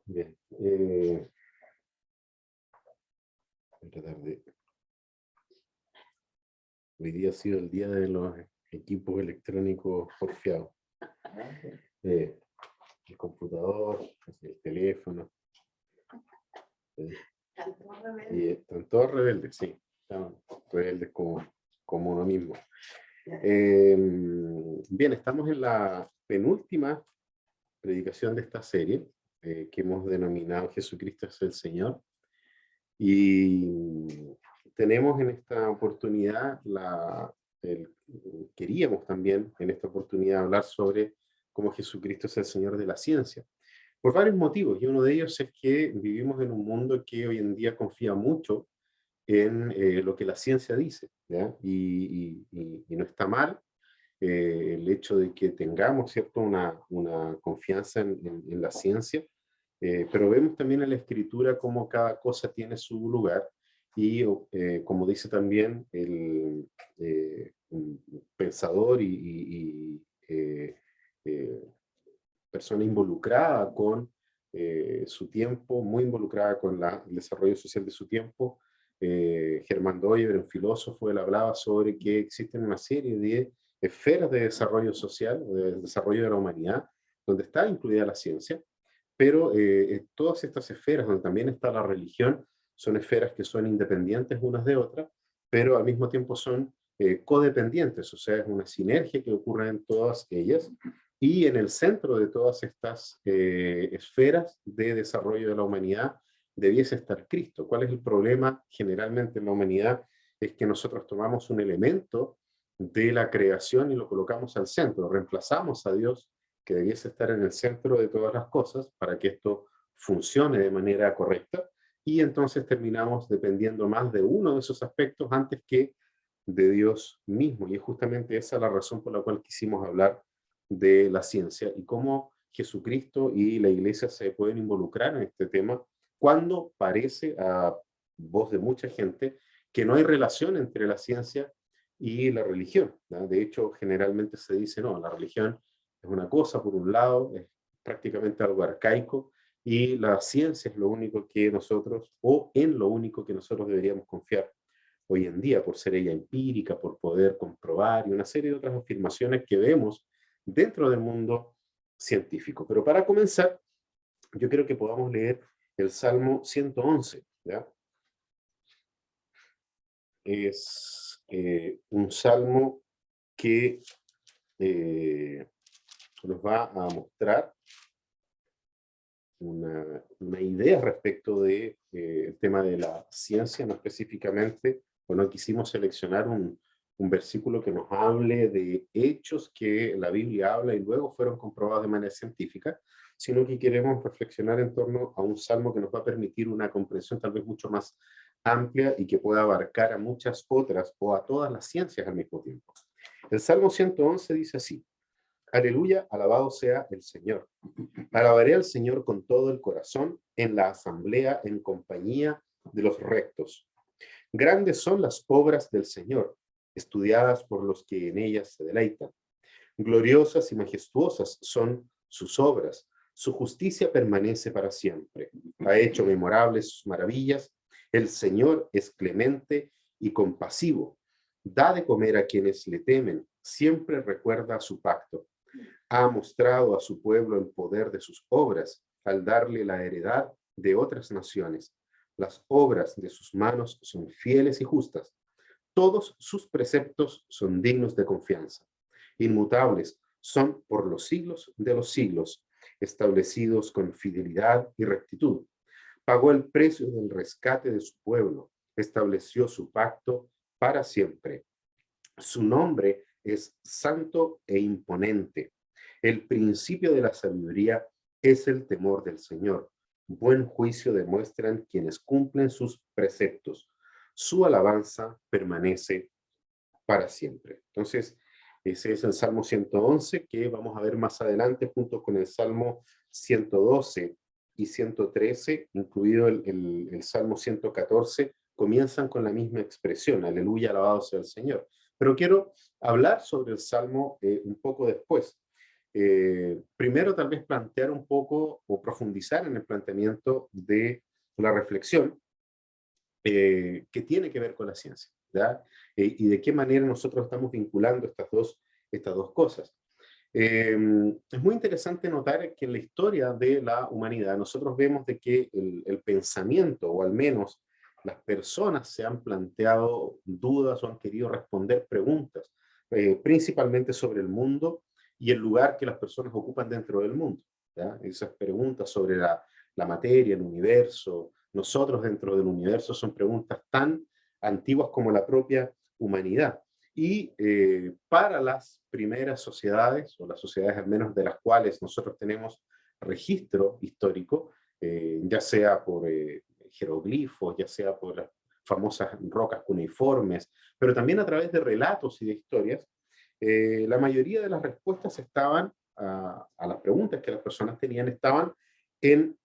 Bien. Voy a tratar de... Hoy día ha sido el día de los equipos electrónicos porfiados. El computador, el teléfono. Y están todos rebeldes, sí. Están rebeldes como uno mismo. Bien, estamos en la penúltima predicación de esta serie, que hemos denominado Jesucristo es el Señor. Y tenemos en esta oportunidad, queríamos también en esta oportunidad hablar sobre cómo Jesucristo es el Señor de la ciencia. Por varios motivos, y uno de ellos es que vivimos en un mundo que hoy en día confía mucho en lo que la ciencia dice, ¿ya? Y no está mal el hecho de que tengamos, ¿cierto?, una confianza en la ciencia, pero vemos también en la Escritura cómo cada cosa tiene su lugar y, como dice también un pensador persona involucrada con su tiempo, muy involucrada con el desarrollo social de su tiempo, Germán Doyer, un filósofo, él hablaba sobre que existen una serie de esferas de desarrollo social, de desarrollo de la humanidad, donde está incluida la ciencia, pero todas estas esferas, donde también está la religión, son esferas que son independientes unas de otras, pero al mismo tiempo son codependientes, o sea, es una sinergia que ocurre en todas ellas, y en el centro de todas estas esferas de desarrollo de la humanidad debiese estar Cristo. ¿Cuál es el problema generalmente en la humanidad? Es que nosotros tomamos un elemento de la creación y lo colocamos al centro, reemplazamos a Dios, que debiese estar en el centro de todas las cosas para que esto funcione de manera correcta, y entonces terminamos dependiendo más de uno de esos aspectos antes que de Dios mismo. Y es justamente esa la razón por la cual quisimos hablar de la ciencia y cómo Jesucristo y la Iglesia se pueden involucrar en este tema cuando parece a voz de mucha gente que no hay relación entre la ciencia y la religión, ¿no? De hecho, generalmente se dice, no, la religión es una cosa, por un lado, es prácticamente algo arcaico, y la ciencia es lo único que nosotros, o en lo único que nosotros deberíamos confiar hoy en día, por ser ella empírica, por poder comprobar, y una serie de otras afirmaciones que vemos dentro del mundo científico. Pero para comenzar, yo creo que podamos leer el Salmo 111, ¿ya? Es un salmo que nos va a mostrar una idea respecto de, el tema de la ciencia, no específicamente, no quisimos seleccionar un versículo que nos hable de hechos que la Biblia habla y luego fueron comprobados de manera científica, sino que queremos reflexionar en torno a un salmo que nos va a permitir una comprensión tal vez mucho más amplia y que pueda abarcar a muchas otras o a todas las ciencias al mismo tiempo. El Salmo 111 dice así: Aleluya, alabado sea el Señor. Alabaré al Señor con todo el corazón, en la asamblea, en compañía de los rectos. Grandes son las obras del Señor, estudiadas por los que en ellas se deleitan. Gloriosas y majestuosas son sus obras. Su justicia permanece para siempre. Ha hecho memorables sus maravillas. El Señor es clemente y compasivo. Da de comer a quienes le temen. Siempre recuerda su pacto. Ha mostrado a su pueblo el poder de sus obras al darle la heredad de otras naciones. Las obras de sus manos son fieles y justas. Todos sus preceptos son dignos de confianza. Inmutables son por los siglos de los siglos, establecidos con fidelidad y rectitud. Pagó el precio del rescate de su pueblo, estableció su pacto para siempre. Su nombre es santo e imponente. El principio de la sabiduría es el temor del Señor. Buen juicio demuestran quienes cumplen sus preceptos. Su alabanza permanece para siempre. Entonces, ese es el Salmo 111 que vamos a ver más adelante junto con el Salmo 112 y 113, incluido el Salmo 114, comienzan con la misma expresión, aleluya, alabado sea el Señor. Pero quiero hablar sobre el Salmo un poco después. Primero, tal vez plantear un poco o profundizar en el planteamiento de la reflexión que tiene que ver con la ciencia, ¿ya? Y de qué manera nosotros estamos vinculando estas dos cosas. Es muy interesante notar que en la historia de la humanidad nosotros vemos de que el pensamiento, o al menos las personas, se han planteado dudas o han querido responder preguntas, principalmente sobre el mundo y el lugar que las personas ocupan dentro del mundo, ¿ya? Esas preguntas sobre la materia, el universo, nosotros dentro del universo, son preguntas tan antiguas como la propia humanidad. Y para las primeras sociedades, o las sociedades al menos de las cuales nosotros tenemos registro histórico, ya sea por jeroglifos, ya sea por las famosas rocas cuneiformes, pero también a través de relatos y de historias, la mayoría de las respuestas estaban a las preguntas que las personas tenían, estaban en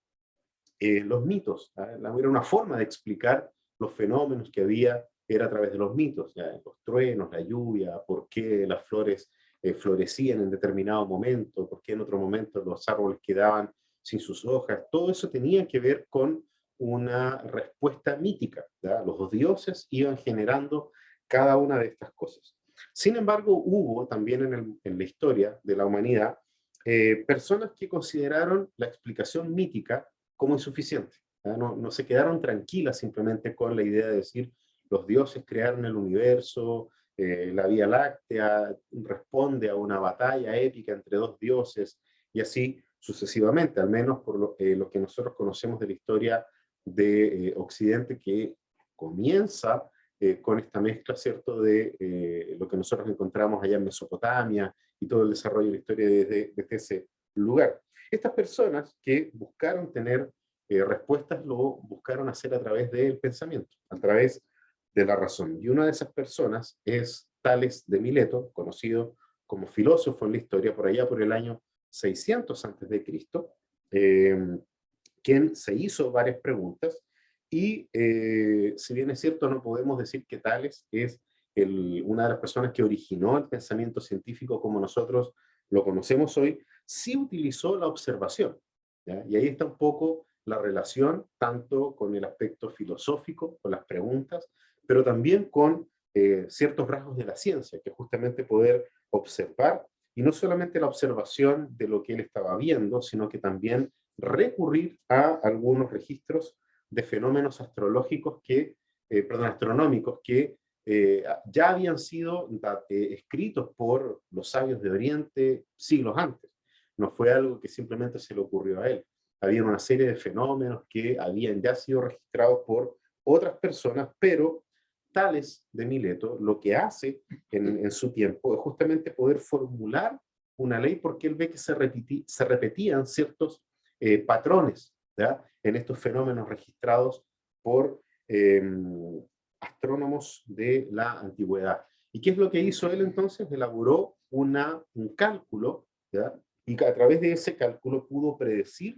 los mitos, ¿eh? Era una forma de explicar los fenómenos que había, era a través de los mitos, ¿ya? Los truenos, la lluvia, por qué las flores florecían en determinado momento, por qué en otro momento los árboles quedaban sin sus hojas. Todo eso tenía que ver con una respuesta mítica, ¿ya? Los dioses iban generando cada una de estas cosas. Sin embargo, hubo también en la historia de la humanidad personas que consideraron la explicación mítica como insuficiente. No se quedaron tranquilas simplemente con la idea de decir los dioses crearon el universo, la Vía Láctea responde a una batalla épica entre dos dioses, y así sucesivamente, al menos por lo que nosotros conocemos de la historia de Occidente, que comienza con esta mezcla, ¿cierto?, de lo que nosotros encontramos allá en Mesopotamia y todo el desarrollo de la historia desde ese lugar. Estas personas que buscaron tener respuestas lo buscaron hacer a través del pensamiento, a través de la razón. Y una de esas personas es Tales de Mileto, conocido como filósofo en la historia por allá por el año 600 antes de Cristo, quien se hizo varias preguntas y si bien es cierto no podemos decir que Tales es una de las personas que originó el pensamiento científico como nosotros lo conocemos hoy, sí utilizó la observación, ¿ya? Y ahí está un poco la relación tanto con el aspecto filosófico, con las preguntas, pero también con ciertos rasgos de la ciencia, que es justamente poder observar, y no solamente la observación de lo que él estaba viendo, sino que también recurrir a algunos registros de fenómenos astrológicos astronómicos que ya habían sido escritos por los sabios de Oriente siglos antes. No fue algo que simplemente se le ocurrió a él. Había una serie de fenómenos que habían ya sido registrados por otras personas, pero Tales de Mileto lo que hace en su tiempo es justamente poder formular una ley porque él ve que se repetían ciertos patrones, ¿ya?, en estos fenómenos registrados por astrónomos de la antigüedad. ¿Y qué es lo que hizo él entonces? Elaboró un cálculo, ¿ya?, y a través de ese cálculo pudo predecir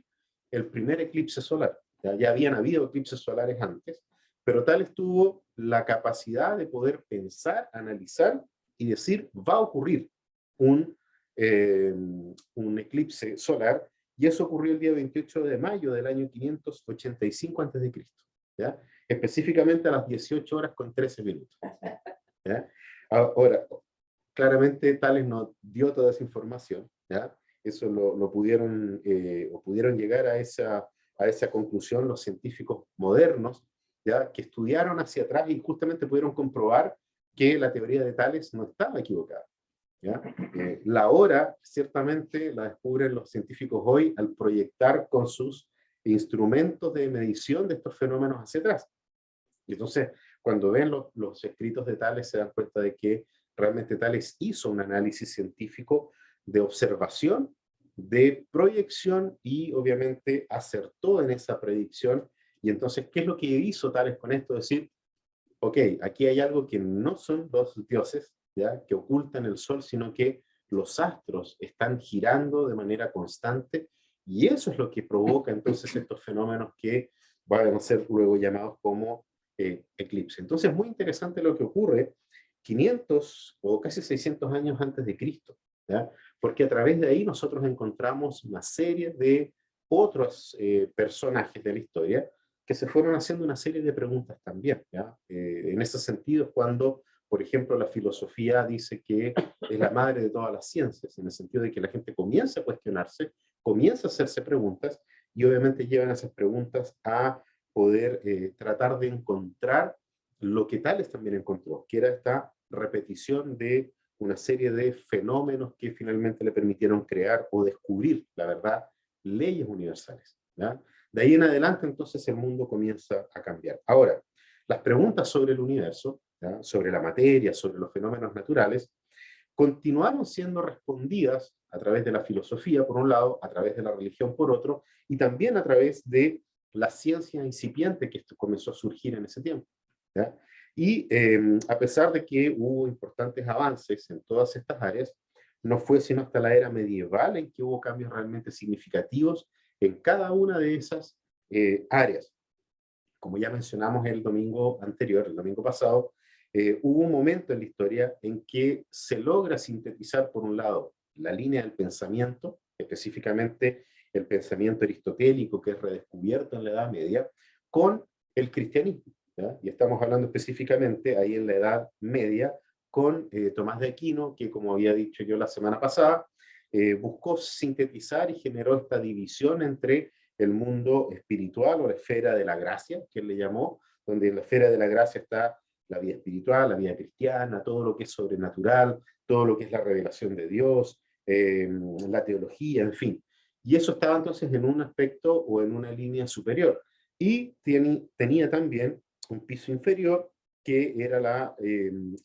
el primer eclipse solar. Ya habían habido eclipses solares antes, pero Tales tuvo la capacidad de poder pensar, analizar y decir, va a ocurrir un, un eclipse solar, y eso ocurrió el día 28 de mayo del año 585 a.C., ¿ya? Específicamente a las 18 horas con 13 minutos. ¿Ya? Ahora, claramente Tales no dio toda esa información, ¿ya? Eso lo pudieron, o pudieron llegar a esa conclusión los científicos modernos, ¿ya?, que estudiaron hacia atrás y justamente pudieron comprobar que la teoría de Tales no estaba equivocada, ¿ya? La hora ciertamente la descubren los científicos hoy al proyectar con sus instrumentos de medición de estos fenómenos hacia atrás. Y entonces, cuando ven los escritos de Tales, se dan cuenta de que realmente Tales hizo un análisis científico de observación, de proyección, y obviamente acertó en esa predicción. Y entonces, ¿qué es lo que hizo Tales con esto? Decir, ok, aquí hay algo que no son los dioses, ¿ya?, que ocultan el sol, sino que los astros están girando de manera constante, y eso es lo que provoca entonces estos fenómenos que van a ser luego llamados como eclipse. Entonces, muy interesante lo que ocurre, 500 o casi 600 años antes de Cristo, ¿ya? Porque a través de ahí nosotros encontramos una serie de otros personajes de la historia que se fueron haciendo una serie de preguntas también, ¿ya? En ese sentido, cuando, por ejemplo, la filosofía dice que es la madre de todas las ciencias, en el sentido de que la gente comienza a cuestionarse, comienza a hacerse preguntas, y obviamente llevan esas preguntas a poder tratar de encontrar lo que Tales también encontró, que era esta repetición de una serie de fenómenos que finalmente le permitieron crear o descubrir, la verdad, leyes universales, ¿ya? De ahí en adelante, entonces, el mundo comienza a cambiar. Ahora, las preguntas sobre el universo, ¿ya? Sobre la materia, sobre los fenómenos naturales, continuaron siendo respondidas a través de la filosofía, por un lado, a través de la religión, por otro, y también a través de la ciencia incipiente que esto comenzó a surgir en ese tiempo, ¿ya? Y a pesar de que hubo importantes avances en todas estas áreas, no fue sino hasta la era medieval en que hubo cambios realmente significativos en cada una de esas áreas. Como ya mencionamos el domingo anterior, el domingo pasado, hubo un momento en la historia en que se logra sintetizar, por un lado, la línea del pensamiento, específicamente el pensamiento aristotélico que es redescubierto en la Edad Media, con el cristianismo, ¿ya? Y estamos hablando específicamente ahí en la Edad Media con Tomás de Aquino, que como había dicho yo la semana pasada, buscó sintetizar y generó esta división entre el mundo espiritual o la esfera de la gracia, que él le llamó, donde en la esfera de la gracia está la vida espiritual, la vida cristiana, todo lo que es sobrenatural, todo lo que es la revelación de Dios, la teología, en fin. Y eso estaba entonces en un aspecto o en una línea superior. Y tenía también un piso inferior que era la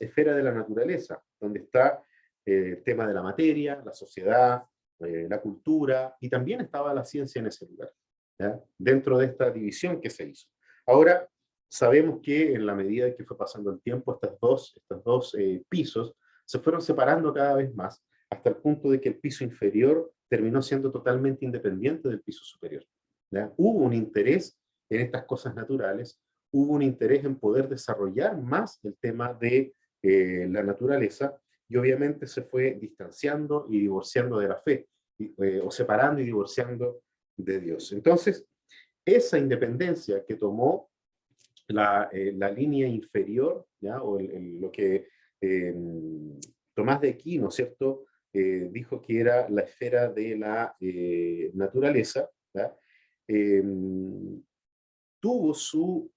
esfera de la naturaleza, donde está el tema de la materia, la sociedad, la cultura, y también estaba la ciencia en ese lugar, ¿ya? Dentro de esta división que se hizo. Ahora, sabemos que en la medida que fue pasando el tiempo, estos dos pisos se fueron separando cada vez más, hasta el punto de que el piso inferior terminó siendo totalmente independiente del piso superior, ¿ya? Hubo un interés en estas cosas naturales, hubo un interés en poder desarrollar más el tema de la naturaleza, y obviamente se fue distanciando y divorciando de la fe, o separando y divorciando de Dios. Entonces, esa independencia que tomó la línea inferior, ¿ya? O lo que eh, Tomás de Aquino, ¿cierto? Dijo que era la esfera de la naturaleza, ¿ya? Eh, tuvo su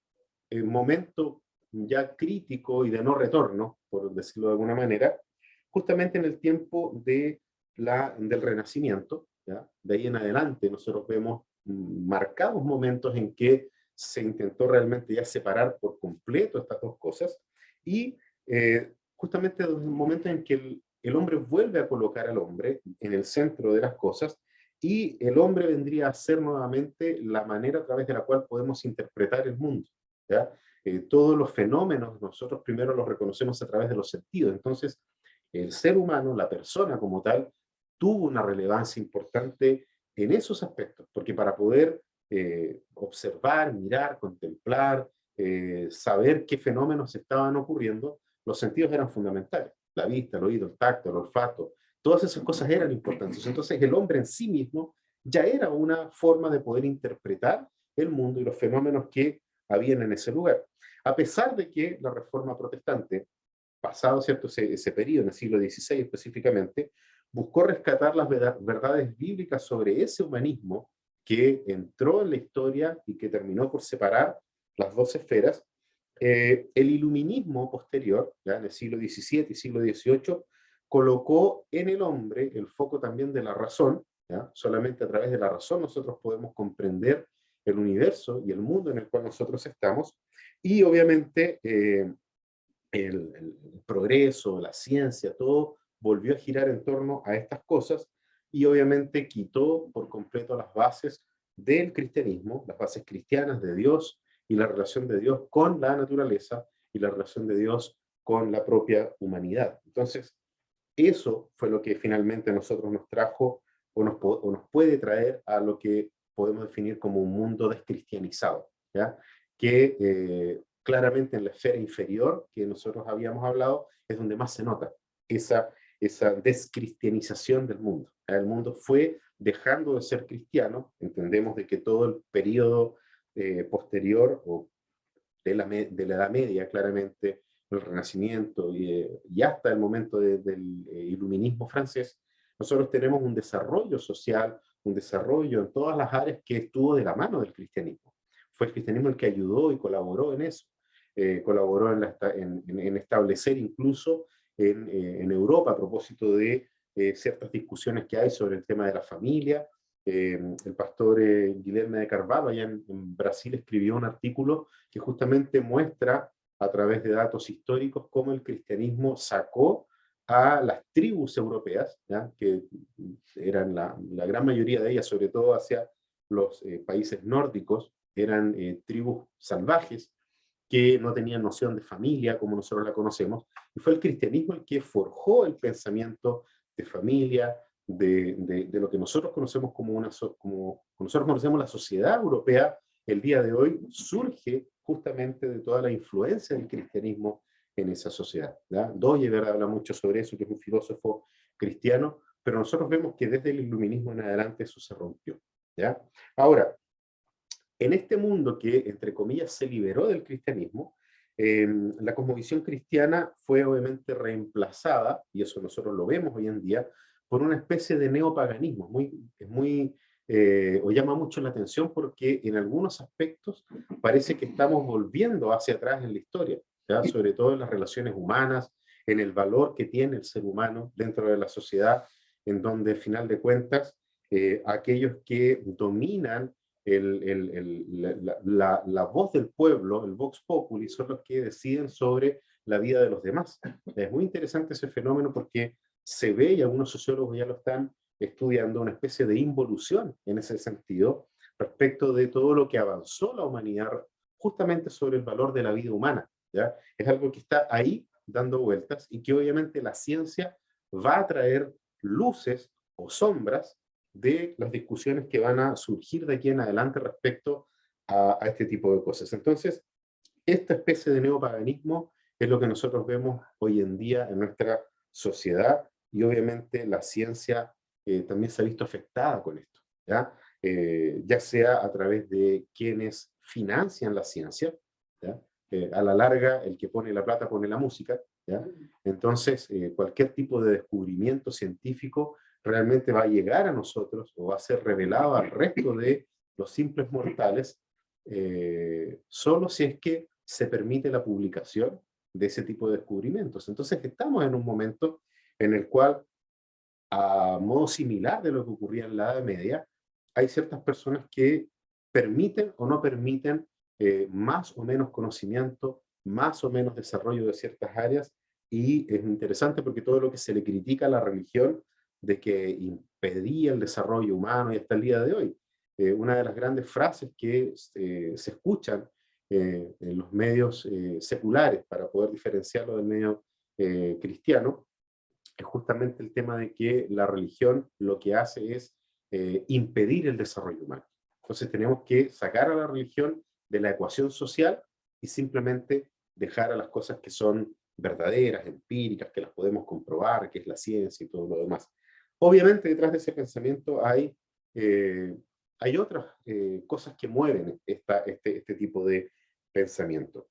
momento ya crítico y de no retorno, por decirlo de alguna manera, justamente en el tiempo del Renacimiento, ¿ya? De ahí en adelante nosotros vemos marcados momentos en que se intentó realmente ya separar por completo estas dos cosas, y justamente desde un momento en que el hombre vuelve a colocar al hombre en el centro de las cosas, y el hombre vendría a ser nuevamente la manera a través de la cual podemos interpretar el mundo, ¿ya? Todos los fenómenos nosotros primero los reconocemos a través de los sentidos. Entonces, el ser humano, la persona como tal, tuvo una relevancia importante en esos aspectos, porque para poder observar, mirar, contemplar, saber qué fenómenos estaban ocurriendo, los sentidos eran fundamentales. La vista, el oído, el tacto, el olfato, todas esas cosas eran importantes. Entonces, el hombre en sí mismo ya era una forma de poder interpretar el mundo y los fenómenos que habían en ese lugar. A pesar de que la Reforma Protestante, pasado cierto ese periodo, en el siglo XVI específicamente, buscó rescatar las verdades bíblicas sobre ese humanismo que entró en la historia y que terminó por separar las dos esferas. El iluminismo posterior, ya en el siglo XVII y siglo XVIII, colocó en el hombre el foco también de la razón, ¿ya? Solamente a través de la razón nosotros podemos comprender el universo y el mundo en el cual nosotros estamos, y obviamente el progreso, la ciencia, todo volvió a girar en torno a estas cosas, y obviamente quitó por completo las bases del cristianismo, las bases cristianas de Dios y la relación de Dios con la naturaleza y la relación de Dios con la propia humanidad. Entonces, eso fue lo que finalmente a nosotros nos trajo o nos puede traer a lo que podemos definir como un mundo descristianizado, ¿ya? Que claramente en la esfera inferior que nosotros habíamos hablado, es donde más se nota esa descristianización del mundo. El mundo fue dejando de ser cristiano, entendemos de que todo el periodo posterior o de la Edad Media, claramente, el Renacimiento y hasta el momento del Iluminismo francés, nosotros tenemos un desarrollo social, un desarrollo en todas las áreas que estuvo de la mano del cristianismo. Fue el cristianismo el que ayudó y colaboró en eso. Colaboró en establecer incluso en Europa a propósito de ciertas discusiones que hay sobre el tema de la familia. El pastor Guilherme de Carvalho allá en Brasil escribió un artículo que justamente muestra a través de datos históricos cómo el cristianismo sacó a las tribus europeas, ¿ya? Que eran la gran mayoría de ellas, sobre todo hacia los países nórdicos, eran tribus salvajes que no tenían noción de familia como nosotros la conocemos, y fue el cristianismo el que forjó el pensamiento de familia, de lo que nosotros conocemos como nosotros conocemos la sociedad europea el día de hoy, surge justamente de toda la influencia del cristianismo en esa sociedad. ¿Ya? Doyever habla mucho sobre eso, que es un filósofo cristiano, pero nosotros vemos que desde el iluminismo en adelante eso se rompió. ¿Ya? Ahora, en este mundo que, entre comillas, se liberó del cristianismo, la cosmovisión cristiana fue obviamente reemplazada, y eso nosotros lo vemos hoy en día, por una especie de neopaganismo. O llama mucho la atención porque en algunos aspectos parece que estamos volviendo hacia atrás en la historia, ¿ya? Sobre todo en las relaciones humanas, en el valor que tiene el ser humano dentro de la sociedad, en donde, al final de cuentas, aquellos que dominan la voz del pueblo, el Vox Populi, son los que deciden sobre la vida de los demás. Es muy interesante ese fenómeno porque se ve, y algunos sociólogos ya lo están estudiando, una especie de involución en ese sentido respecto de todo lo que avanzó la humanidad justamente sobre el valor de la vida humana. ¿Ya? Es algo que está ahí dando vueltas y que obviamente la ciencia va a traer luces o sombras de las discusiones que van a surgir de aquí en adelante respecto a este tipo de cosas. Entonces, esta especie de neopaganismo es lo que nosotros vemos hoy en día en nuestra sociedad y obviamente la ciencia también se ha visto afectada con esto, ¿ya? Ya sea a través de quienes financian la ciencia, ¿ya? A la larga, el que pone la plata pone la música, ¿ya? Entonces, cualquier tipo de descubrimiento científico realmente va a llegar a nosotros o va a ser revelado al resto de los simples mortales, solo si es que se permite la publicación de ese tipo de descubrimientos. Entonces estamos en un momento en el cual, a modo similar de lo que ocurría en la Edad Media, hay ciertas personas que permiten o no permiten más o menos conocimiento, más o menos desarrollo de ciertas áreas, y es interesante porque todo lo que se le critica a la religión de que impedía el desarrollo humano y hasta el día de hoy. Una de las grandes frases que se escuchan en los medios seculares para poder diferenciarlo del medio cristiano es justamente el tema de que la religión lo que hace es impedir el desarrollo humano. Entonces tenemos que sacar a la religión de la ecuación social y simplemente dejar a las cosas que son verdaderas, empíricas, que las podemos comprobar, que es la ciencia y todo lo demás. Obviamente detrás de ese pensamiento hay otras cosas que mueven este tipo de pensamiento.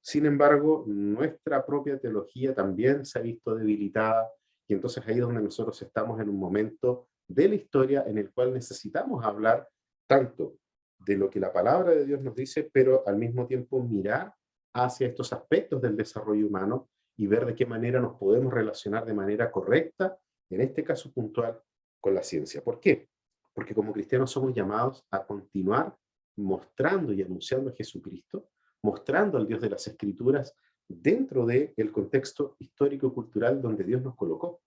Sin embargo, nuestra propia teología también se ha visto debilitada y entonces ahí es donde nosotros estamos en un momento de la historia en el cual necesitamos hablar tanto de lo que la palabra de Dios nos dice, pero al mismo tiempo mirar hacia estos aspectos del desarrollo humano y ver de qué manera nos podemos relacionar de manera correcta, en este caso puntual, con la ciencia. ¿Por qué? Porque como cristianos somos llamados a continuar mostrando y anunciando a Jesucristo, mostrando al Dios de las Escrituras dentro del contexto histórico-cultural donde Dios nos colocó.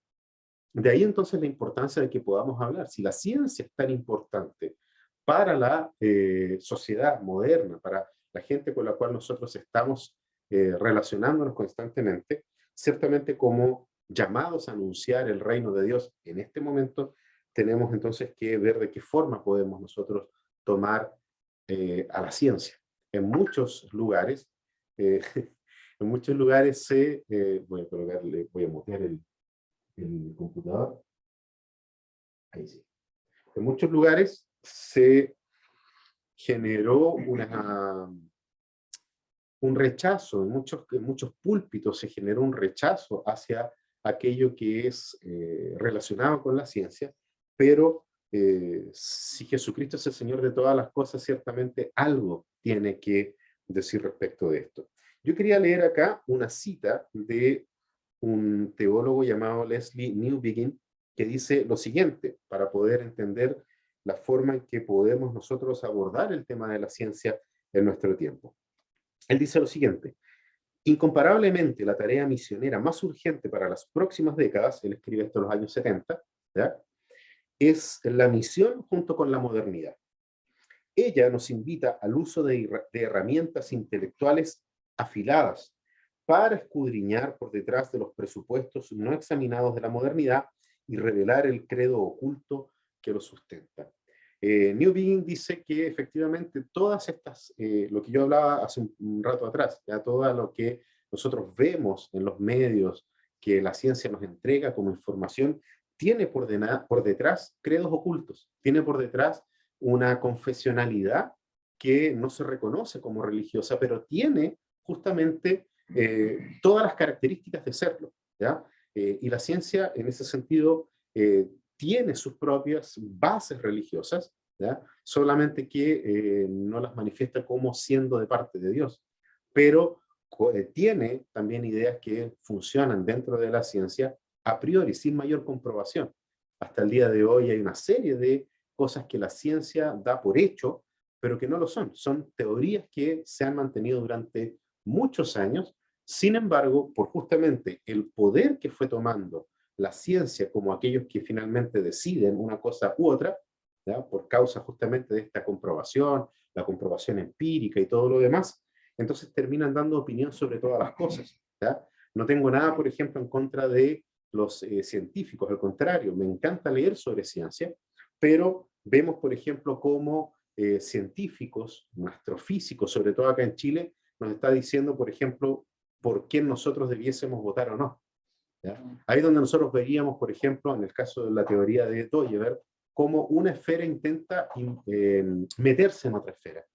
De ahí entonces la importancia de que podamos hablar. Si la ciencia es tan importante para la sociedad moderna, para la gente con la cual nosotros estamos relacionándonos constantemente, ciertamente como llamados a anunciar el reino de Dios en este momento, tenemos entonces que ver de qué forma podemos nosotros tomar a la ciencia. en muchos lugares, eh, en muchos lugares voy a mutear el computador, ahí sí. En muchos lugares se generó un rechazo, en muchos púlpitos se generó un rechazo hacia aquello que es relacionado con la ciencia, pero si Jesucristo es el Señor de todas las cosas, ciertamente algo tiene que decir respecto de esto. Yo quería leer acá una cita de un teólogo llamado Leslie Newbigin, que dice lo siguiente, para poder entender la forma en que podemos nosotros abordar el tema de la ciencia en nuestro tiempo. Él dice lo siguiente: incomparablemente la tarea misionera más urgente para las próximas décadas, él escribe esto en los años 70, ¿ya?, es la misión junto con la modernidad. Ella nos invita al uso de herramientas intelectuales afiladas para escudriñar por detrás de los presupuestos no examinados de la modernidad y revelar el credo oculto que lo sustenta. Newbigin dice que efectivamente todas estas, lo que yo hablaba hace un rato atrás, ya todo lo que nosotros vemos en los medios que la ciencia nos entrega como información, tiene por detrás credos ocultos, tiene por detrás una confesionalidad que no se reconoce como religiosa, pero tiene justamente todas las características de serlo, ¿ya? Y la ciencia, en ese sentido, tiene sus propias bases religiosas, ¿ya?, solamente que no las manifiesta como siendo de parte de Dios, pero tiene también ideas que funcionan dentro de la ciencia a priori, sin mayor comprobación. Hasta el día de hoy hay una serie de cosas que la ciencia da por hecho, pero que no lo son. Son teorías que se han mantenido durante muchos años. Sin embargo, por justamente el poder que fue tomando la ciencia como aquellos que finalmente deciden una cosa u otra, ¿ya?, por causa justamente de esta comprobación, la comprobación empírica y todo lo demás, entonces terminan dando opinión sobre todas las cosas, ¿ya? No tengo nada, por ejemplo, en contra de los científicos, al contrario, me encanta leer sobre ciencia, pero vemos, por ejemplo, cómo científicos, astrofísicos, sobre todo acá en Chile, nos está diciendo, por ejemplo, por quién nosotros debiésemos votar o no, ¿ya? Ahí es donde nosotros veríamos, por ejemplo, en el caso de la teoría de Toyever, cómo una esfera intenta meterse en otra esfera,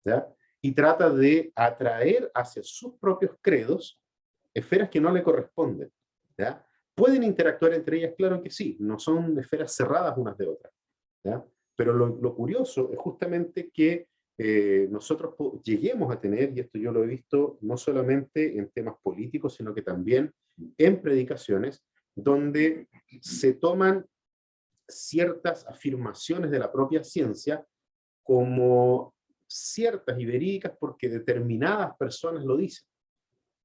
¿ya?, y trata de atraer hacia sus propios credos esferas que no le corresponden, ¿ya? ¿Pueden interactuar entre ellas? Claro que sí, no son esferas cerradas unas de otras, ¿ya? Pero lo curioso es justamente que nosotros lleguemos a tener, y esto yo lo he visto no solamente en temas políticos, sino que también en predicaciones, donde se toman ciertas afirmaciones de la propia ciencia como ciertas y verídicas porque determinadas personas lo dicen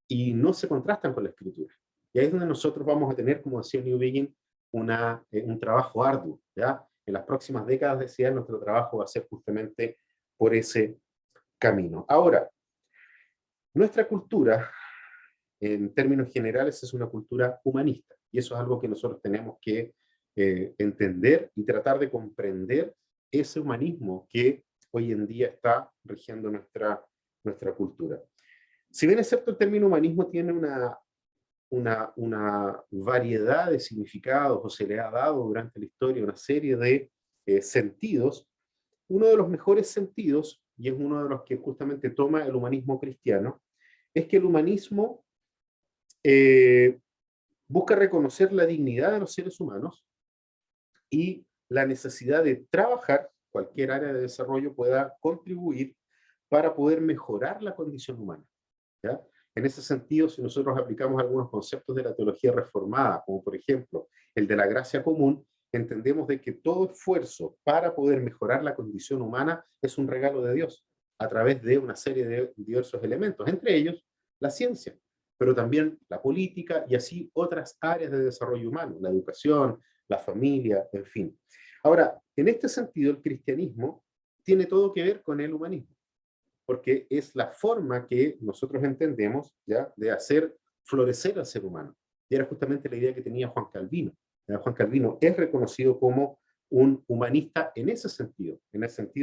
y no se contrastan con la escritura. Y ahí es donde nosotros vamos a tener, como decía Newbigin, un trabajo arduo, ¿ya? En las próximas décadas, decía, nuestro trabajo va a ser justamente por ese camino. Ahora, nuestra cultura, en términos generales, es una cultura humanista, y eso es algo que nosotros tenemos que entender y tratar de comprender ese humanismo que hoy en día está rigiendo nuestra cultura. Si bien es cierto, el término humanismo tiene una variedad de significados, o se le ha dado durante la historia una serie de sentidos, uno de los mejores sentidos, y es uno de los que justamente toma el humanismo cristiano, es que el humanismo busca reconocer la dignidad de los seres humanos y la necesidad de trabajar, cualquier área de desarrollo pueda contribuir para poder mejorar la condición humana, ¿ya? En ese sentido, si nosotros aplicamos algunos conceptos de la teología reformada, como por ejemplo el de la gracia común, entendemos de que todo esfuerzo para poder mejorar la condición humana es un regalo de Dios, a través de una serie de diversos elementos, entre ellos la ciencia, pero también la política y así otras áreas de desarrollo humano, la educación, la familia, en fin. Ahora, en este sentido, el cristianismo tiene todo que ver con el humanismo, porque es la forma que nosotros entendemos, ¿ya?, de hacer florecer al ser humano. Y era justamente la idea que tenía Juan Calvino. Juan Calvino es reconocido como un humanista en ese sentido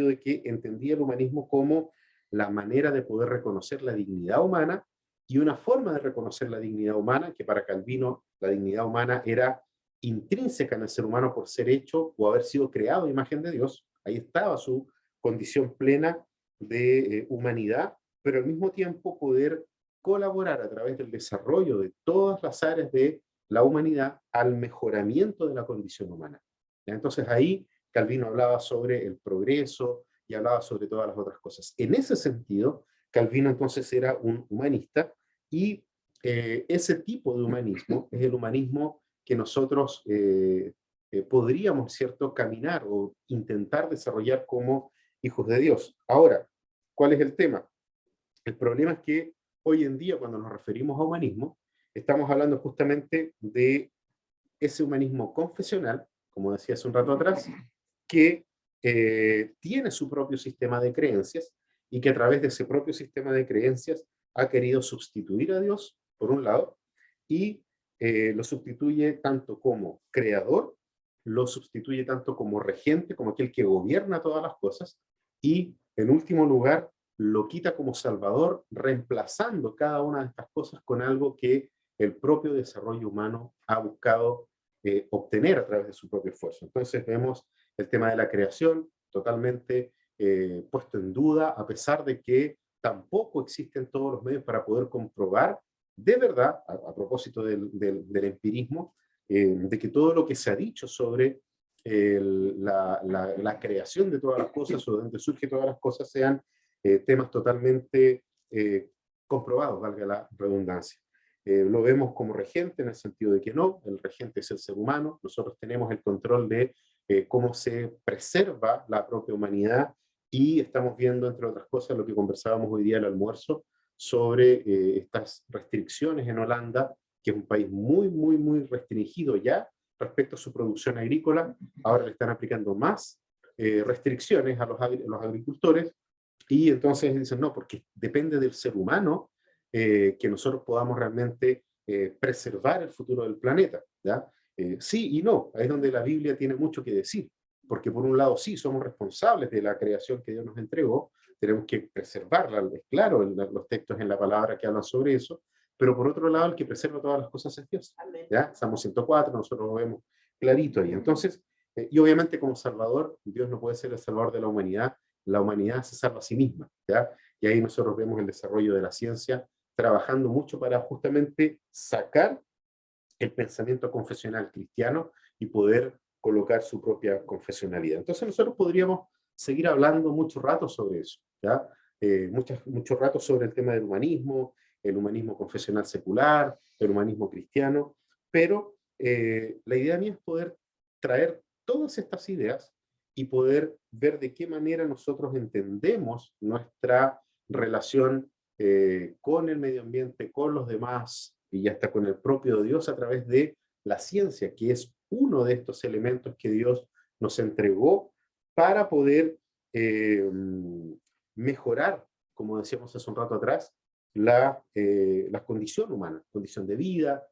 de que entendía el humanismo como la manera de poder reconocer la dignidad humana, y una forma de reconocer la dignidad humana, que para Calvino la dignidad humana era intrínseca en el ser humano por ser hecho o haber sido creado a imagen de Dios. Ahí estaba su condición plena de humanidad, pero al mismo tiempo poder colaborar a través del desarrollo de todas las áreas de la humanidad al mejoramiento de la condición humana. Entonces ahí Calvino hablaba sobre el progreso y hablaba sobre todas las otras cosas. En ese sentido, Calvino entonces era un humanista, y ese tipo de humanismo es el humanismo que nosotros podríamos, ¿cierto?, caminar o intentar desarrollar como hijos de Dios. Ahora, ¿cuál es el tema? El problema es que hoy en día, cuando nos referimos a humanismo, estamos hablando justamente de ese humanismo confesional, como decía hace un rato atrás, que tiene su propio sistema de creencias, y que a través de ese propio sistema de creencias ha querido sustituir a Dios, por un lado, y lo sustituye tanto como creador, lo sustituye tanto como regente, como aquel que gobierna todas las cosas, y en último lugar, lo quita como salvador, reemplazando cada una de estas cosas con algo que el propio desarrollo humano ha buscado obtener a través de su propio esfuerzo. Entonces vemos el tema de la creación totalmente puesto en duda, a pesar de que tampoco existen todos los medios para poder comprobar de verdad, a propósito del empirismo, de que todo lo que se ha dicho sobre la creación de todas las cosas, o de donde surgen todas las cosas, sean temas totalmente comprobados, valga la redundancia. Lo vemos como regente en el sentido de que no, el regente es el ser humano, nosotros tenemos el control de cómo se preserva la propia humanidad, y estamos viendo, entre otras cosas, lo que conversábamos hoy día al almuerzo, sobre estas restricciones en Holanda, que es un país muy, muy, muy restringido ya respecto a su producción agrícola. Ahora le están aplicando más restricciones a los agricultores, y entonces dicen, no, porque depende del ser humano que nosotros podamos realmente preservar el futuro del planeta, ¿ya? Sí y no, ahí es donde la Biblia tiene mucho que decir, porque por un lado sí, somos responsables de la creación que Dios nos entregó, tenemos que preservarla, es claro, los textos en la palabra que hablan sobre eso, pero por otro lado el que preserva todas las cosas es Dios, ¿ya? Salmo 104, nosotros lo vemos clarito ahí. Entonces, y obviamente como Salvador, Dios no puede ser el Salvador de la humanidad se salva a sí misma, ¿ya? Y ahí nosotros vemos el desarrollo de la ciencia trabajando mucho para justamente sacar el pensamiento confesional cristiano y poder colocar su propia confesionalidad. Entonces nosotros podríamos seguir hablando mucho rato sobre eso, ¿ya? Mucho rato sobre el tema del humanismo, el humanismo confesional secular, el humanismo cristiano, pero la idea mía es poder traer todas estas ideas y poder ver de qué manera nosotros entendemos nuestra relación con el medio ambiente, con los demás y hasta con el propio Dios a través de la ciencia, que es uno de estos elementos que Dios nos entregó para poder mejorar, como decíamos hace un rato atrás, la condición humana, condición de vida,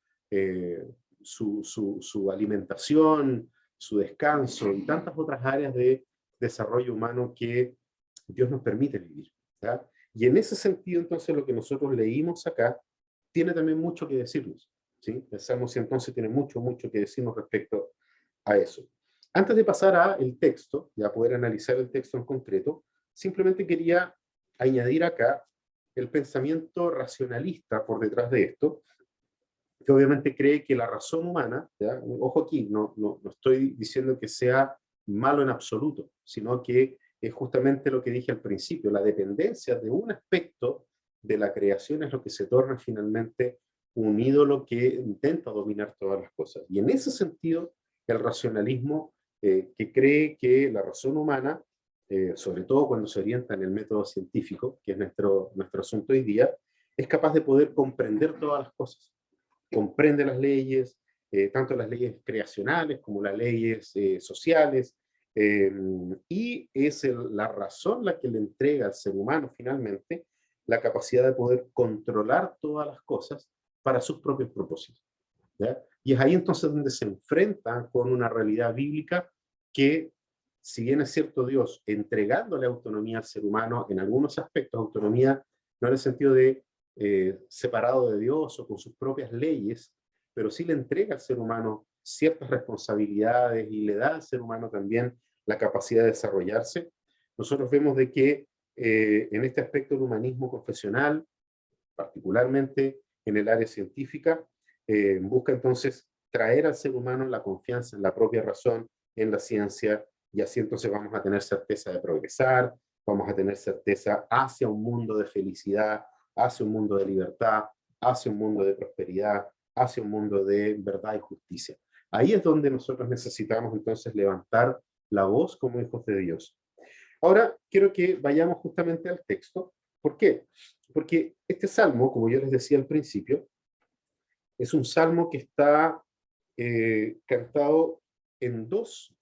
su alimentación, su descanso y tantas otras áreas de desarrollo humano que Dios nos permite vivir, ¿ya? Y en ese sentido, entonces, lo que nosotros leímos acá tiene también mucho que decirnos, ¿sí? El Salmo 100 entonces tiene mucho, mucho que decirnos respecto a eso. Antes de pasar al texto, ya poder analizar el texto en concreto, simplemente quería añadir acá el pensamiento racionalista por detrás de esto, que obviamente cree que la razón humana, ¿ya? Ojo aquí, no estoy diciendo que sea malo en absoluto, sino que es justamente lo que dije al principio, la dependencia de un aspecto de la creación es lo que se torna finalmente un ídolo que intenta dominar todas las cosas. Y en ese sentido, el racionalismo que cree que la razón humana, sobre todo cuando se orienta en el método científico, que es nuestro asunto hoy día, es capaz de poder comprender todas las cosas, comprende las leyes, tanto las leyes creacionales como las leyes sociales, y es la razón la que le entrega al ser humano finalmente la capacidad de poder controlar todas las cosas para sus propios propósitos, ¿ya? Y es ahí entonces donde se enfrenta con una realidad bíblica que si bien es cierto Dios entregándole autonomía al ser humano, en algunos aspectos autonomía no en el sentido de separado de Dios o con sus propias leyes, pero sí le entrega al ser humano ciertas responsabilidades y le da al ser humano también la capacidad de desarrollarse. Nosotros vemos de que en este aspecto del humanismo confesional, particularmente en el área científica, busca entonces traer al ser humano la confianza en la propia razón, en la ciencia, y así entonces vamos a tener certeza de progresar, vamos a tener certeza hacia un mundo de felicidad, hacia un mundo de libertad, hacia un mundo de prosperidad, hacia un mundo de verdad y justicia. Ahí es donde nosotros necesitamos entonces levantar la voz como hijos de Dios. Ahora quiero que vayamos justamente al texto. ¿Por qué? Porque este salmo, como yo les decía al principio, es un salmo que está cantado en dos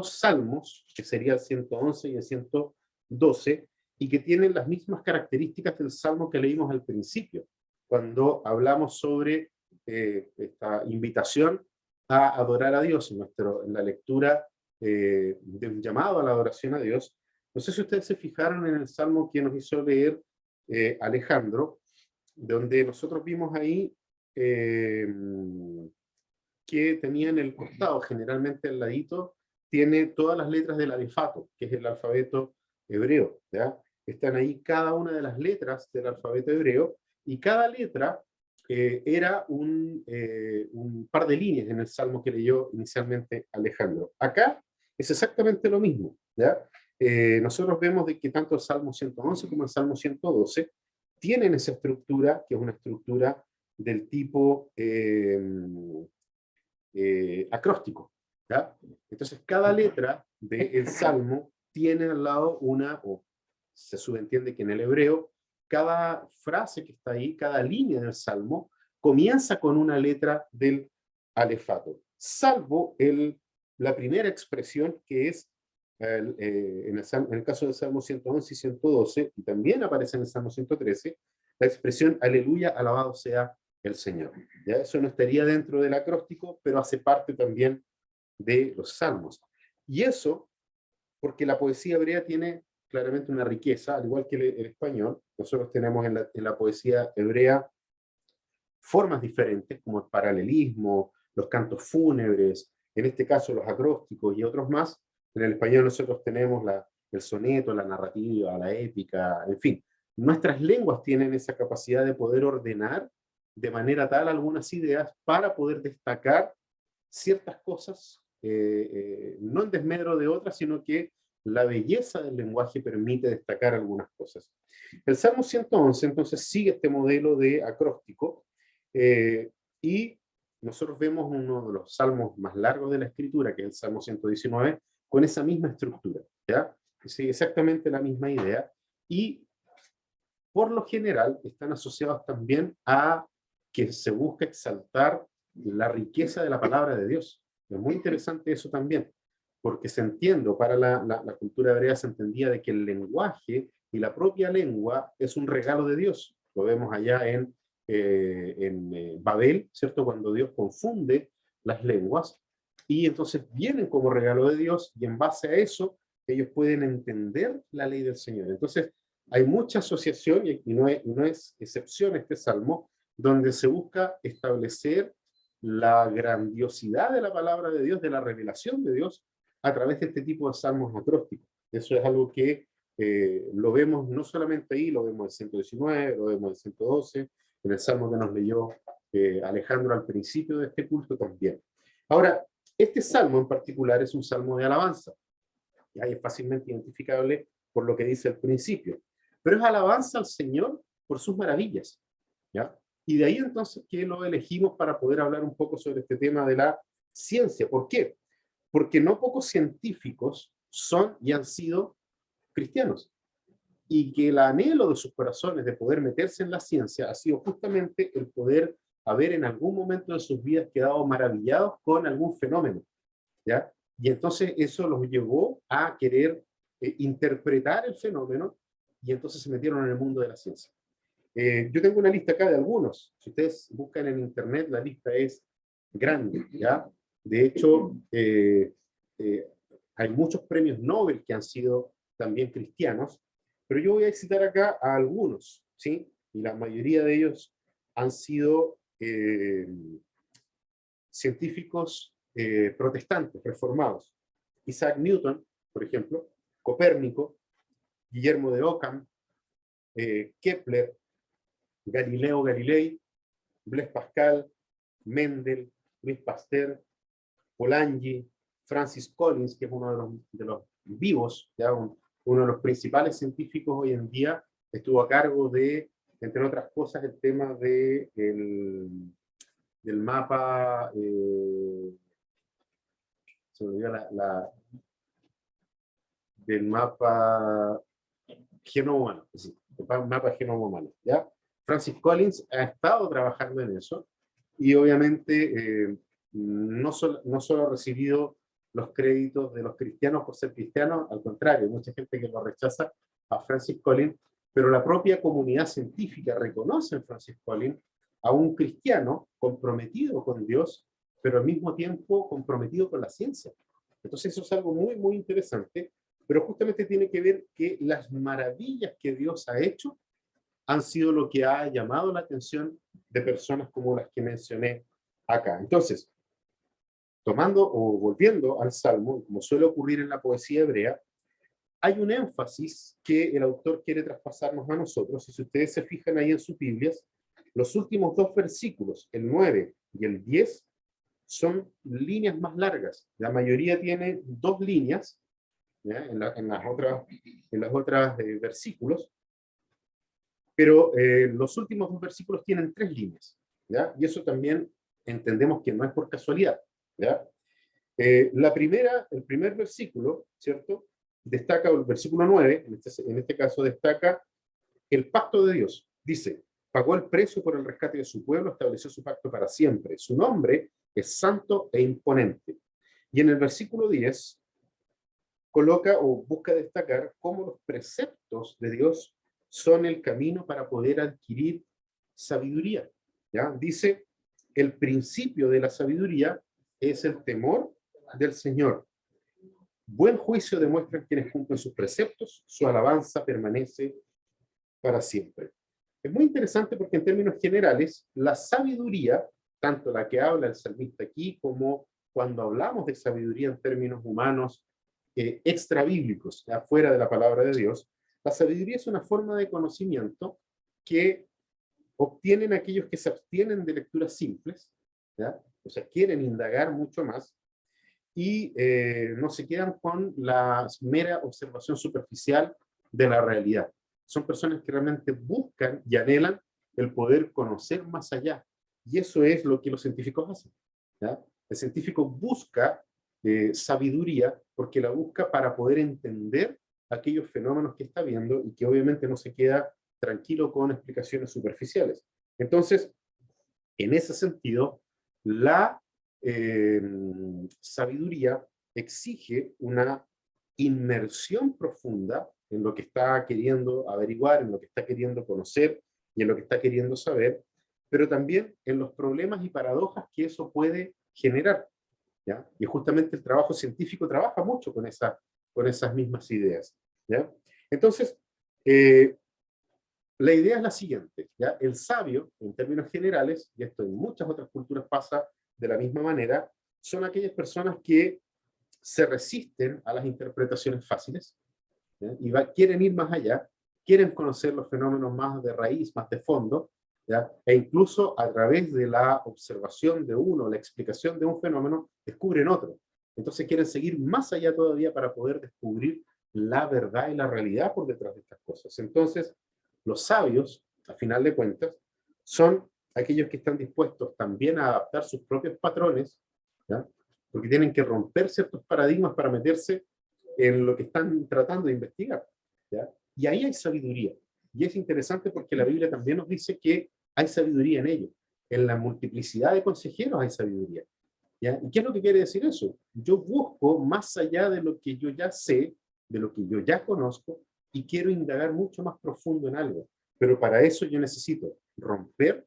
salmos, que sería el 111 y el 112, y que tienen las mismas características del salmo que leímos al principio, cuando hablamos sobre esta invitación a adorar a Dios en la lectura de un llamado a la adoración a Dios. No sé si ustedes se fijaron en el salmo que nos hizo leer Alejandro, donde nosotros vimos ahí eh, que tenía en el costado, generalmente al ladito, tiene todas las letras del alifato, que es el alfabeto hebreo, ¿ya? Están ahí cada una de las letras del alfabeto hebreo, y cada letra era un par de líneas en el salmo que leyó inicialmente Alejandro. Acá es exactamente lo mismo, ¿ya? Nosotros vemos de que tanto el Salmo 111 como el Salmo 112 tienen esa estructura, que es una estructura del tipo acróstico, ¿ya? Entonces, cada letra del Salmo tiene al lado una, o se subentiende que en el hebreo, cada frase que está ahí, cada línea del Salmo, comienza con una letra del alefato, salvo la primera expresión que es en el caso del Salmo 111 y 112, y también aparece en el Salmo 113, la expresión aleluya, alabado sea el Señor. ¿Ya? Eso no estaría dentro del acróstico, pero hace parte también de los salmos. Y eso porque la poesía hebrea tiene claramente una riqueza, al igual que el español. Nosotros tenemos en la poesía hebrea formas diferentes, como el paralelismo, los cantos fúnebres, en este caso los acrósticos y otros más. En el español nosotros tenemos el soneto, la narrativa, la épica, en fin. Nuestras lenguas tienen esa capacidad de poder ordenar de manera tal algunas ideas para poder destacar ciertas cosas, no en desmedro de otras, sino que la belleza del lenguaje permite destacar algunas cosas. El Salmo 111 entonces sigue este modelo de acróstico, y nosotros vemos uno de los salmos más largos de la escritura, que es el Salmo 119, con esa misma estructura, ¿ya? Sí, exactamente la misma idea, y por lo general están asociados también a que se busca exaltar la riqueza de la palabra de Dios. Es muy interesante eso también, porque se entiende, para la cultura hebrea se entendía de que el lenguaje y la propia lengua es un regalo de Dios. Lo vemos allá en Babel, ¿cierto? Cuando Dios confunde las lenguas, y entonces vienen como regalo de Dios, y en base a eso ellos pueden entender la ley del Señor. Entonces, hay mucha asociación, y no es excepción este salmo, donde se busca establecer la grandiosidad de la palabra de Dios, de la revelación de Dios, a través de este tipo de salmos acrósticos. Eso es algo que lo vemos no solamente ahí, lo vemos en 119, lo vemos en 112, en el salmo que nos leyó Alejandro al principio de este culto también. Ahora, este salmo en particular es un salmo de alabanza, y ahí es fácilmente identificable por lo que dice al principio, pero es alabanza al Señor por sus maravillas, ¿ya? Y de ahí entonces que lo elegimos para poder hablar un poco sobre este tema de la ciencia. ¿Por qué? Porque no pocos científicos son y han sido cristianos, y que el anhelo de sus corazones de poder meterse en la ciencia ha sido justamente el poder haber en algún momento de sus vidas quedado maravillados con algún fenómeno, ¿ya? Y entonces eso los llevó a querer interpretar el fenómeno, y entonces se metieron en el mundo de la ciencia. Yo tengo una lista acá de algunos. Si ustedes buscan en internet, la lista es grande, ¿ya? De hecho, hay muchos premios Nobel que han sido también cristianos, pero yo voy a citar acá a algunos, ¿sí? Y la mayoría de ellos han sido científicos protestantes, reformados. Isaac Newton, por ejemplo, Copérnico, Guillermo de Ockham, Kepler, Galileo Galilei, Blaise Pascal, Mendel, Louis Pasteur, Polanyi, Francis Collins, que es uno de los vivos, ¿ya? Uno de los principales científicos hoy en día, estuvo a cargo de, entre otras cosas, el tema del mapa, se me olvidó del mapa genoma humano, sí, el mapa genoma humano, ¿ya? Francis Collins ha estado trabajando en eso y obviamente no solo ha recibido los créditos de los cristianos por ser cristiano, al contrario, hay mucha gente que lo rechaza a Francis Collins, pero la propia comunidad científica reconoce en Francis Collins a un cristiano comprometido con Dios, pero al mismo tiempo comprometido con la ciencia. Entonces eso es algo muy, muy interesante, pero justamente tiene que ver que las maravillas que Dios ha hecho han sido lo que ha llamado la atención de personas como las que mencioné acá. Entonces, tomando o volviendo al Salmo, como suele ocurrir en la poesía hebrea, hay un énfasis que el autor quiere traspasarnos a nosotros, y si ustedes se fijan ahí en sus Biblias, los últimos dos versículos, el 9 y el 10, son líneas más largas. La mayoría tiene dos líneas, ¿ya? En las otras versículos, pero los últimos dos versículos tienen tres líneas, ¿ya? Y eso también entendemos que no es por casualidad, ¿ya? El primer versículo, ¿cierto? Destaca, el versículo 9, en este caso destaca el pacto de Dios. Dice, pagó el precio por el rescate de su pueblo, estableció su pacto para siempre. Su nombre es santo e imponente. Y en el versículo 10 coloca o busca destacar cómo los preceptos de Dios son el camino para poder adquirir sabiduría, ¿ya? Dice, el principio de la sabiduría es el temor del Señor. Buen juicio demuestran quienes cumplen sus preceptos, su alabanza permanece para siempre. Es muy interesante porque en términos generales, la sabiduría, tanto la que habla el salmista aquí, como cuando hablamos de sabiduría en términos humanos, extrabíblicos, afuera de la palabra de Dios, la sabiduría es una forma de conocimiento que obtienen aquellos que se abstienen de lecturas simples, ¿ya? O sea, quieren indagar mucho más, y no se quedan con la mera observación superficial de la realidad. Son personas que realmente buscan y anhelan el poder conocer más allá. Y eso es lo que los científicos hacen, ¿ya? El científico busca sabiduría porque la busca para poder entender aquellos fenómenos que está viendo y que obviamente no se queda tranquilo con explicaciones superficiales. Entonces, en ese sentido, la sabiduría exige una inmersión profunda en lo que está queriendo averiguar, en lo que está queriendo conocer y en lo que está queriendo saber, pero también en los problemas y paradojas que eso puede generar, ¿ya? Y justamente el trabajo científico trabaja mucho con esas mismas ideas, ¿ya? Entonces, la idea es la siguiente, ¿ya? El sabio, en términos generales, y esto en muchas otras culturas pasa de la misma manera, son aquellas personas que se resisten a las interpretaciones fáciles, ¿ya? Y quieren ir más allá, quieren conocer los fenómenos más de raíz, más de fondo, ¿ya? E incluso a través de la observación de uno, la explicación de un fenómeno, descubren otro. Entonces quieren seguir más allá todavía para poder descubrir la verdad y la realidad por detrás de estas cosas. Entonces, los sabios, a final de cuentas, son aquellos que están dispuestos también a adaptar sus propios patrones, ¿ya? Porque tienen que romper ciertos paradigmas para meterse en lo que están tratando de investigar, ¿ya? Y ahí hay sabiduría. Y es interesante porque la Biblia también nos dice que hay sabiduría en ello. En la multiplicidad de consejeros hay sabiduría, ¿ya? ¿Y qué es lo que quiere decir eso? Yo busco más allá de lo que yo ya sé, de lo que yo ya conozco, y quiero indagar mucho más profundo en algo. Pero para eso yo necesito romper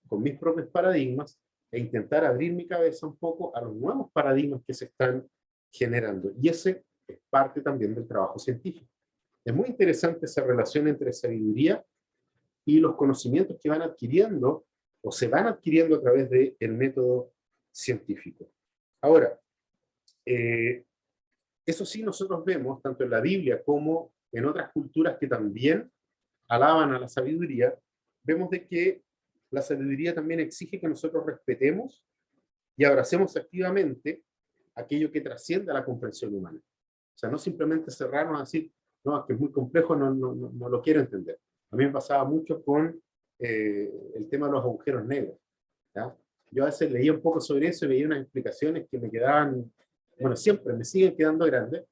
con mis propios paradigmas e intentar abrir mi cabeza un poco a los nuevos paradigmas que se están generando. Y ese es parte también del trabajo científico. Es muy interesante esa relación entre sabiduría y los conocimientos que van adquiriendo o se van adquiriendo a través del método científico. Ahora, eso sí nosotros vemos, tanto en la Biblia como en otras culturas que también alaban a la sabiduría, vemos de que la sabiduría también exige que nosotros respetemos y abracemos activamente aquello que trasciende a la comprensión humana. O sea, no simplemente cerrarnos a decir, no, es que es muy complejo, no lo quiero entender. A mí me pasaba mucho con el tema de los agujeros negros. ¿Ya? Yo a veces leía un poco sobre eso y veía unas explicaciones que me quedaban, bueno, siempre me siguen quedando grandes,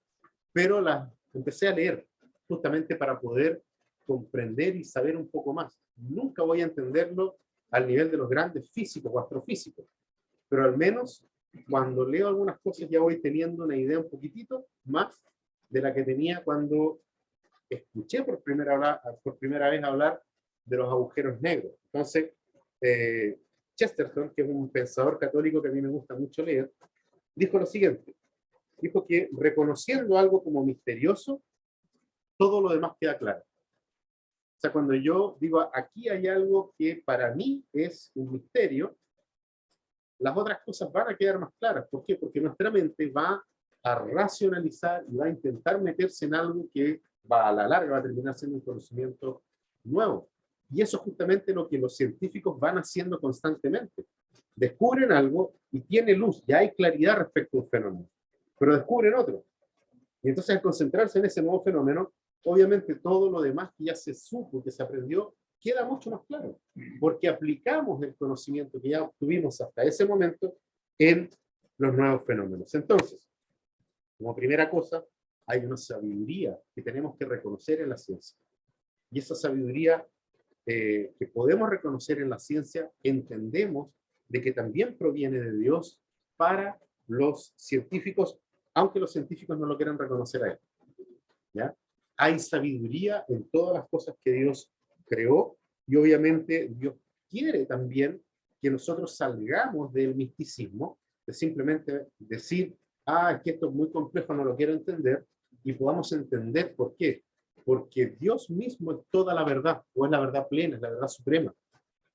pero las empecé a leer justamente para poder comprender y saber un poco más. Nunca voy a entenderlo al nivel de los grandes físicos o astrofísicos, pero al menos cuando leo algunas cosas ya voy teniendo una idea un poquitito más de la que tenía cuando escuché por primera vez hablar de los agujeros negros. Entonces, Chesterton, que es un pensador católico que a mí me gusta mucho leer, dijo lo siguiente, dijo que reconociendo algo como misterioso, todo lo demás queda claro. O sea, cuando yo digo, aquí hay algo que para mí es un misterio, las otras cosas van a quedar más claras. ¿Por qué? Porque nuestra mente va a racionalizar y va a intentar meterse en algo que va a la larga, va a terminar siendo un conocimiento nuevo. Y eso es justamente lo que los científicos van haciendo constantemente. Descubren algo y tiene luz, ya hay claridad respecto a un fenómeno, pero descubren otro. Y entonces al concentrarse en ese nuevo fenómeno, obviamente todo lo demás que ya se supo, que se aprendió, queda mucho más claro, porque aplicamos el conocimiento que ya obtuvimos hasta ese momento en los nuevos fenómenos. Entonces, como primera cosa, hay una sabiduría que tenemos que reconocer en la ciencia. Y esa sabiduría que podemos reconocer en la ciencia, entendemos de que también proviene de Dios para los científicos, aunque los científicos no lo quieran reconocer a él. ¿Ya? Hay sabiduría en todas las cosas que Dios creó y obviamente Dios quiere también que nosotros salgamos del misticismo, de simplemente decir, es que esto es muy complejo, no lo quiero entender, y podamos entender por qué. Porque Dios mismo es toda la verdad, o es la verdad plena, es la verdad suprema.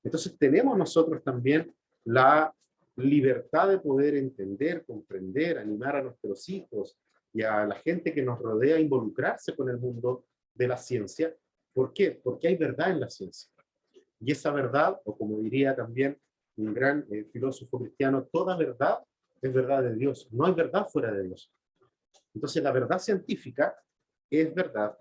Entonces tenemos nosotros también la libertad de poder entender, comprender, animar a nuestros hijos y a la gente que nos rodea a involucrarse con el mundo de la ciencia. ¿Por qué? Porque hay verdad en la ciencia. Y esa verdad, o como diría también un gran filósofo cristiano, toda verdad es verdad de Dios. No hay verdad fuera de Dios. Entonces la verdad científica es verdad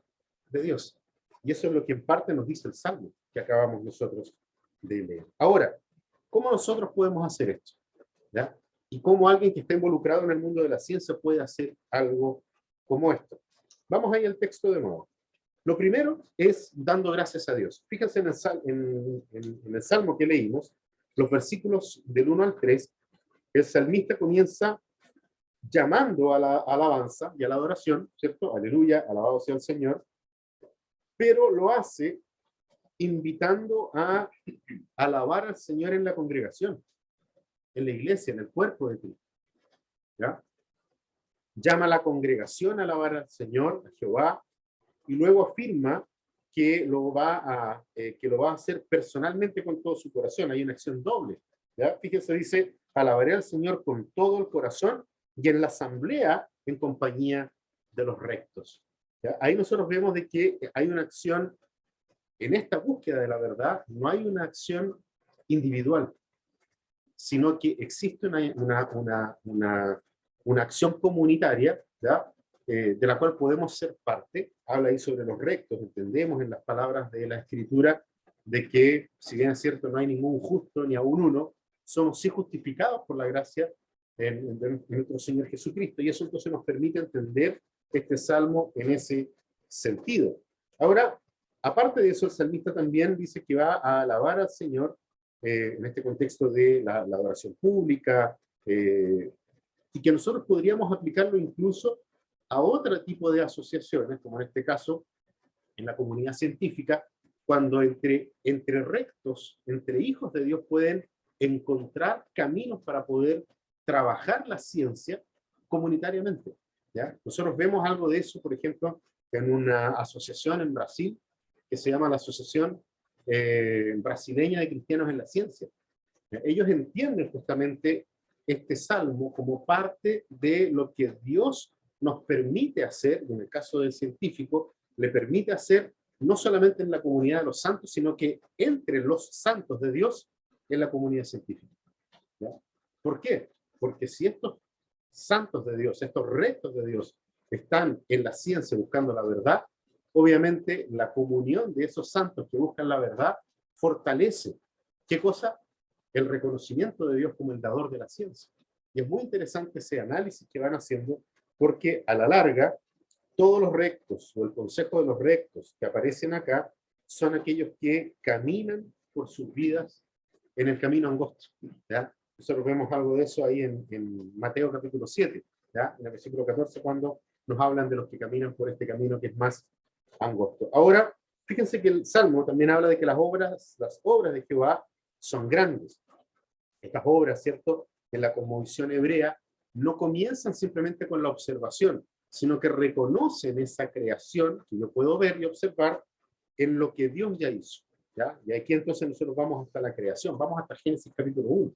de Dios. Y eso es lo que en parte nos dice el Salmo que acabamos nosotros de leer. Ahora, ¿cómo nosotros podemos hacer esto? ¿Ya? Y cómo alguien que está involucrado en el mundo de la ciencia puede hacer algo como esto. Vamos ahí al texto de nuevo. Lo primero es dando gracias a Dios. Fíjense en el Salmo que leímos, los versículos del 1 al 3, el salmista comienza llamando a la alabanza y a la adoración, ¿cierto? Aleluya, alabado sea el Señor, pero lo hace invitando a alabar al Señor en la congregación, en la iglesia, en el cuerpo de Cristo. ¿Ya? Llama a la congregación a alabar al Señor, a Jehová, y luego afirma que lo va a hacer personalmente con todo su corazón. Hay una acción doble. ¿Ya? Fíjense, dice, alabaré al Señor con todo el corazón y en la asamblea en compañía de los rectos. ¿Ya? Ahí nosotros vemos de que hay una acción en esta búsqueda de la verdad, no hay una acción individual, sino que existe una acción comunitaria, ¿ya? De la cual podemos ser parte. Habla ahí sobre los rectos, entendemos en las palabras de la Escritura de que, si bien es cierto, no hay ningún justo ni aún uno, somos sí justificados por la gracia en nuestro Señor Jesucristo, y eso entonces nos permite entender este salmo en ese sentido. Ahora, aparte de eso, el salmista también dice que va a alabar al Señor en este contexto de la adoración pública, y que nosotros podríamos aplicarlo incluso a otro tipo de asociaciones, como en este caso, en la comunidad científica, cuando entre rectos, entre hijos de Dios, pueden encontrar caminos para poder trabajar la ciencia comunitariamente. ¿ya? Nosotros vemos algo de eso, por ejemplo, en una asociación en Brasil, que se llama la Asociación Brasileña de Cristianos en la Ciencia. Ellos entienden justamente este salmo como parte de lo que Dios nos permite hacer, y en el caso del científico, le permite hacer no solamente en la comunidad de los santos, sino que entre los santos de Dios en la comunidad científica. ¿Ya? ¿Por qué? Porque si estos santos de Dios, estos restos de Dios, están en la ciencia buscando la verdad, obviamente la comunión de esos santos que buscan la verdad fortalece. ¿Qué cosa? El reconocimiento de Dios como el dador de la ciencia. Y es muy interesante ese análisis que van haciendo, porque a la larga, todos los rectos, o el consejo de los rectos que aparecen acá, son aquellos que caminan por sus vidas en el camino angosto. ¿Ya? Nosotros vemos algo de eso ahí en Mateo capítulo 7, ¿ya? En el versículo 14, cuando nos hablan de los que caminan por este camino que es más angosto. Ahora, fíjense que el Salmo también habla de que las obras de Jehová son grandes. Estas obras, ¿cierto?, en la cosmovisión hebrea, no comienzan simplemente con la observación, sino que reconocen esa creación que yo puedo ver y observar en lo que Dios ya hizo. ¿Ya? Y aquí entonces nosotros vamos hasta la creación, vamos hasta Génesis capítulo 1,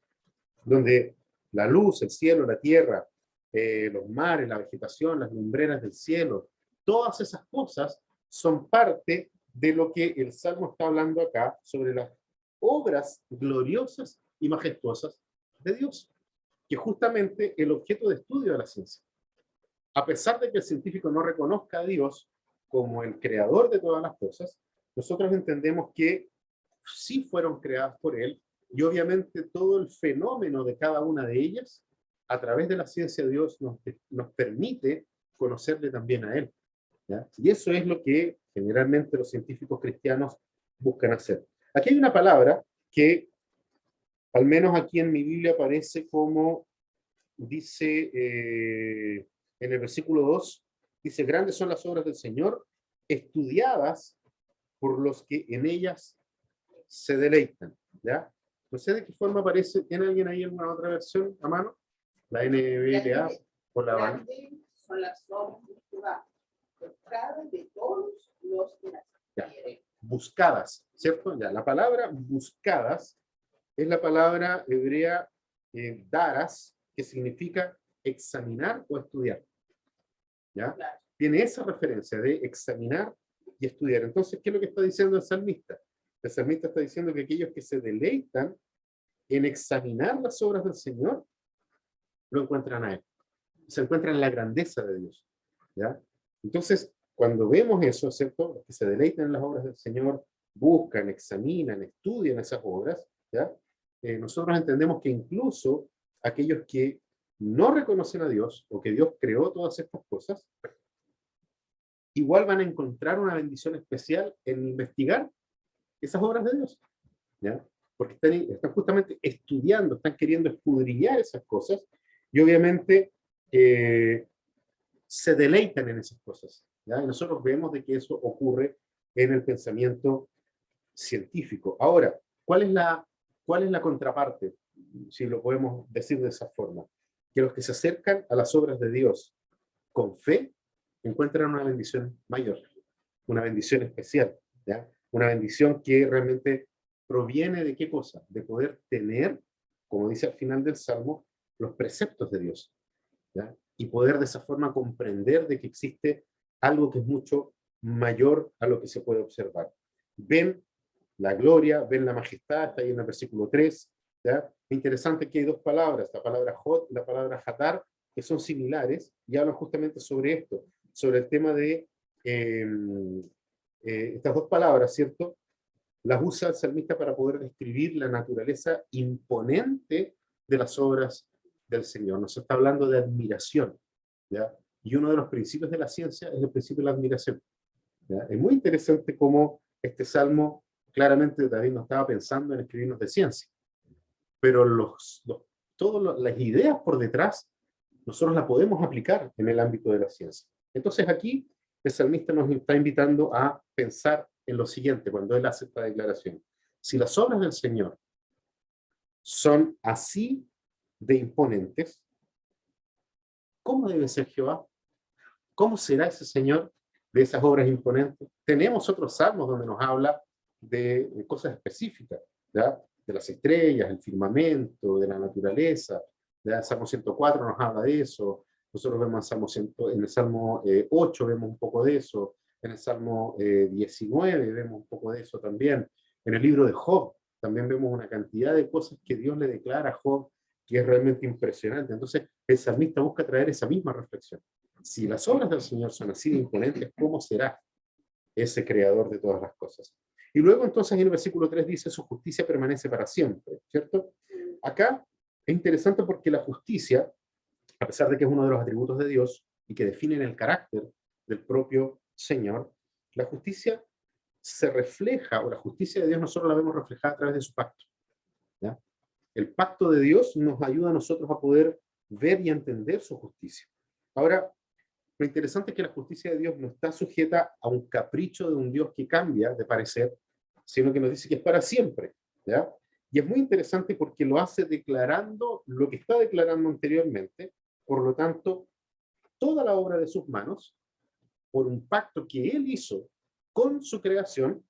donde la luz, el cielo, la tierra, los mares, la vegetación, las lumbreras del cielo, todas esas cosas son parte de lo que el Salmo está hablando acá sobre las obras gloriosas y majestuosas de Dios, que justamente el objeto de estudio de la ciencia. A pesar de que el científico no reconozca a Dios como el creador de todas las cosas, nosotros entendemos que sí fueron creadas por Él, y obviamente todo el fenómeno de cada una de ellas, a través de la ciencia de Dios, nos permite conocerle también a Él. ¿Ya? Y eso es lo que generalmente los científicos cristianos buscan hacer. Aquí hay una palabra que, al menos aquí en mi Biblia, aparece como, dice en el versículo 2, dice, grandes son las obras del Señor, estudiadas por los que en ellas se deleitan. ¿Ya? No sé de qué forma aparece. ¿Tiene alguien ahí alguna otra versión a mano? La NBLA o la van. Son las obras de Jehová, buscadas de todos los que las quieren. Buscadas, ¿cierto? Ya, la palabra buscadas es la palabra hebrea daras, que significa examinar o estudiar. ¿Ya? Claro. Tiene esa referencia de examinar y estudiar. Entonces, ¿qué es lo que está diciendo el salmista? El salmista está diciendo que aquellos que se deleitan en examinar las obras del Señor, lo encuentran a Él. Se encuentran en la grandeza de Dios. ¿Ya? Entonces, cuando vemos eso, ¿cierto? Los que se deleitan en las obras del Señor, buscan, examinan, estudian esas obras, ¿ya? Nosotros entendemos que incluso aquellos que no reconocen a Dios, o que Dios creó todas estas cosas, igual van a encontrar una bendición especial en investigar esas obras de Dios. ¿Ya? Porque están justamente estudiando, están queriendo escudriñar esas cosas, y obviamente se deleitan en esas cosas. ¿Ya? Y nosotros vemos de que eso ocurre en el pensamiento científico. Ahora, ¿cuál es la contraparte? Si lo podemos decir de esa forma. Que los que se acercan a las obras de Dios con fe encuentran una bendición mayor, una bendición especial, ¿ya? Una bendición que realmente proviene de qué cosa? De poder tener, como dice al final del Salmo, los preceptos de Dios, ¿ya? Y poder de esa forma comprender de que existe algo que es mucho mayor a lo que se puede observar. Ven la gloria, ven la majestad, está ahí en el versículo 3, ¿ya? Interesante que hay dos palabras, la palabra Jot y la palabra Hatar, que son similares, y hablan justamente sobre esto, sobre el tema de estas dos palabras, ¿cierto? Las usa el salmista para poder describir la naturaleza imponente de las obras del Señor. Nos está hablando de admiración, ¿ya? Y uno de los principios de la ciencia es el principio de la admiración, ¿ya? Es muy interesante cómo este salmo, claramente David no estaba pensando en escribirnos de ciencia, pero todas las ideas por detrás, nosotros las podemos aplicar en el ámbito de la ciencia. Entonces aquí el salmista nos está invitando a pensar en lo siguiente cuando él hace esta declaración. Si las obras del Señor son así de imponentes, ¿cómo debe ser Jehová? ¿Cómo será ese Señor de esas obras imponentes? Tenemos otros salmos donde nos habla de cosas específicas, ¿ya? De las estrellas, el firmamento, de la naturaleza. ¿Ya? Salmo 104 nos habla de eso. Nosotros vemos en el Salmo 8 vemos un poco de eso. En el Salmo 19 vemos un poco de eso también. En el libro de Job también vemos una cantidad de cosas que Dios le declara a Job que es realmente impresionante. Entonces, el salmista busca traer esa misma reflexión. Si las obras del Señor son así de imponentes, ¿cómo será ese creador de todas las cosas? Y luego entonces en el versículo 3 dice, su justicia permanece para siempre, ¿cierto? Acá es interesante porque la justicia, a pesar de que es uno de los atributos de Dios y que definen el carácter del propio Señor, la justicia se refleja, o la justicia de Dios nosotros la vemos reflejada a través de su pacto. ¿Ya? El pacto de Dios nos ayuda a nosotros a poder ver y entender su justicia. Ahora, lo interesante es que la justicia de Dios no está sujeta a un capricho de un Dios que cambia de parecer, sino que nos dice que es para siempre. ¿Ya? Y es muy interesante porque lo hace declarando lo que está declarando anteriormente. Por lo tanto, toda la obra de sus manos, por un pacto que Él hizo con su creación,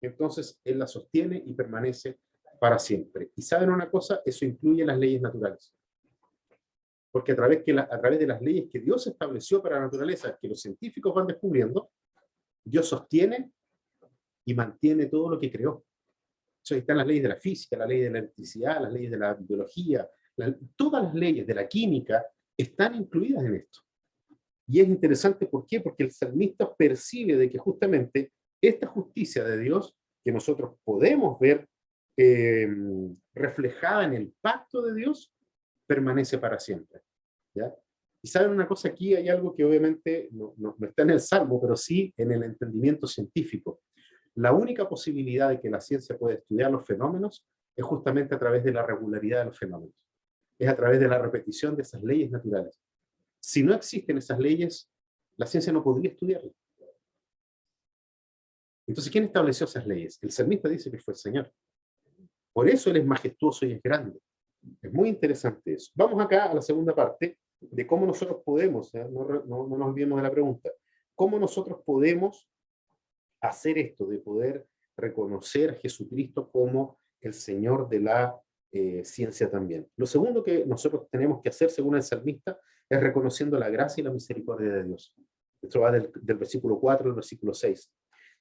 entonces Él la sostiene y permanece para siempre. Y ¿saben una cosa? Eso incluye las leyes naturales. Porque a través de las leyes que Dios estableció para la naturaleza, que los científicos van descubriendo, Dios sostiene y mantiene todo lo que creó. Entonces, están las leyes de la física, la ley de la electricidad, las leyes de la biología, todas las leyes de la química están incluidas en esto. Y es interesante, ¿por qué? Porque el salmista percibe de que justamente esta justicia de Dios, que nosotros podemos ver reflejada en el pacto de Dios, permanece para siempre. ¿Ya? Y saben una cosa, aquí hay algo que obviamente no está en el Salmo, pero sí en el entendimiento científico. La única posibilidad de que la ciencia pueda estudiar los fenómenos es justamente a través de la regularidad de los fenómenos. Es a través de la repetición de esas leyes naturales. Si no existen esas leyes, la ciencia no podría estudiarlas. Entonces, ¿quién estableció esas leyes? El salmista dice que fue el Señor. Por eso Él es majestuoso y es grande. Es muy interesante eso. Vamos acá a la segunda parte de cómo nosotros podemos, no nos olvidemos de la pregunta, cómo nosotros podemos hacer esto, de poder reconocer a Jesucristo como el Señor de la ciencia también. Lo segundo que nosotros tenemos que hacer, según el salmista, es reconociendo la gracia y la misericordia de Dios. Esto va del versículo 4 al versículo 6.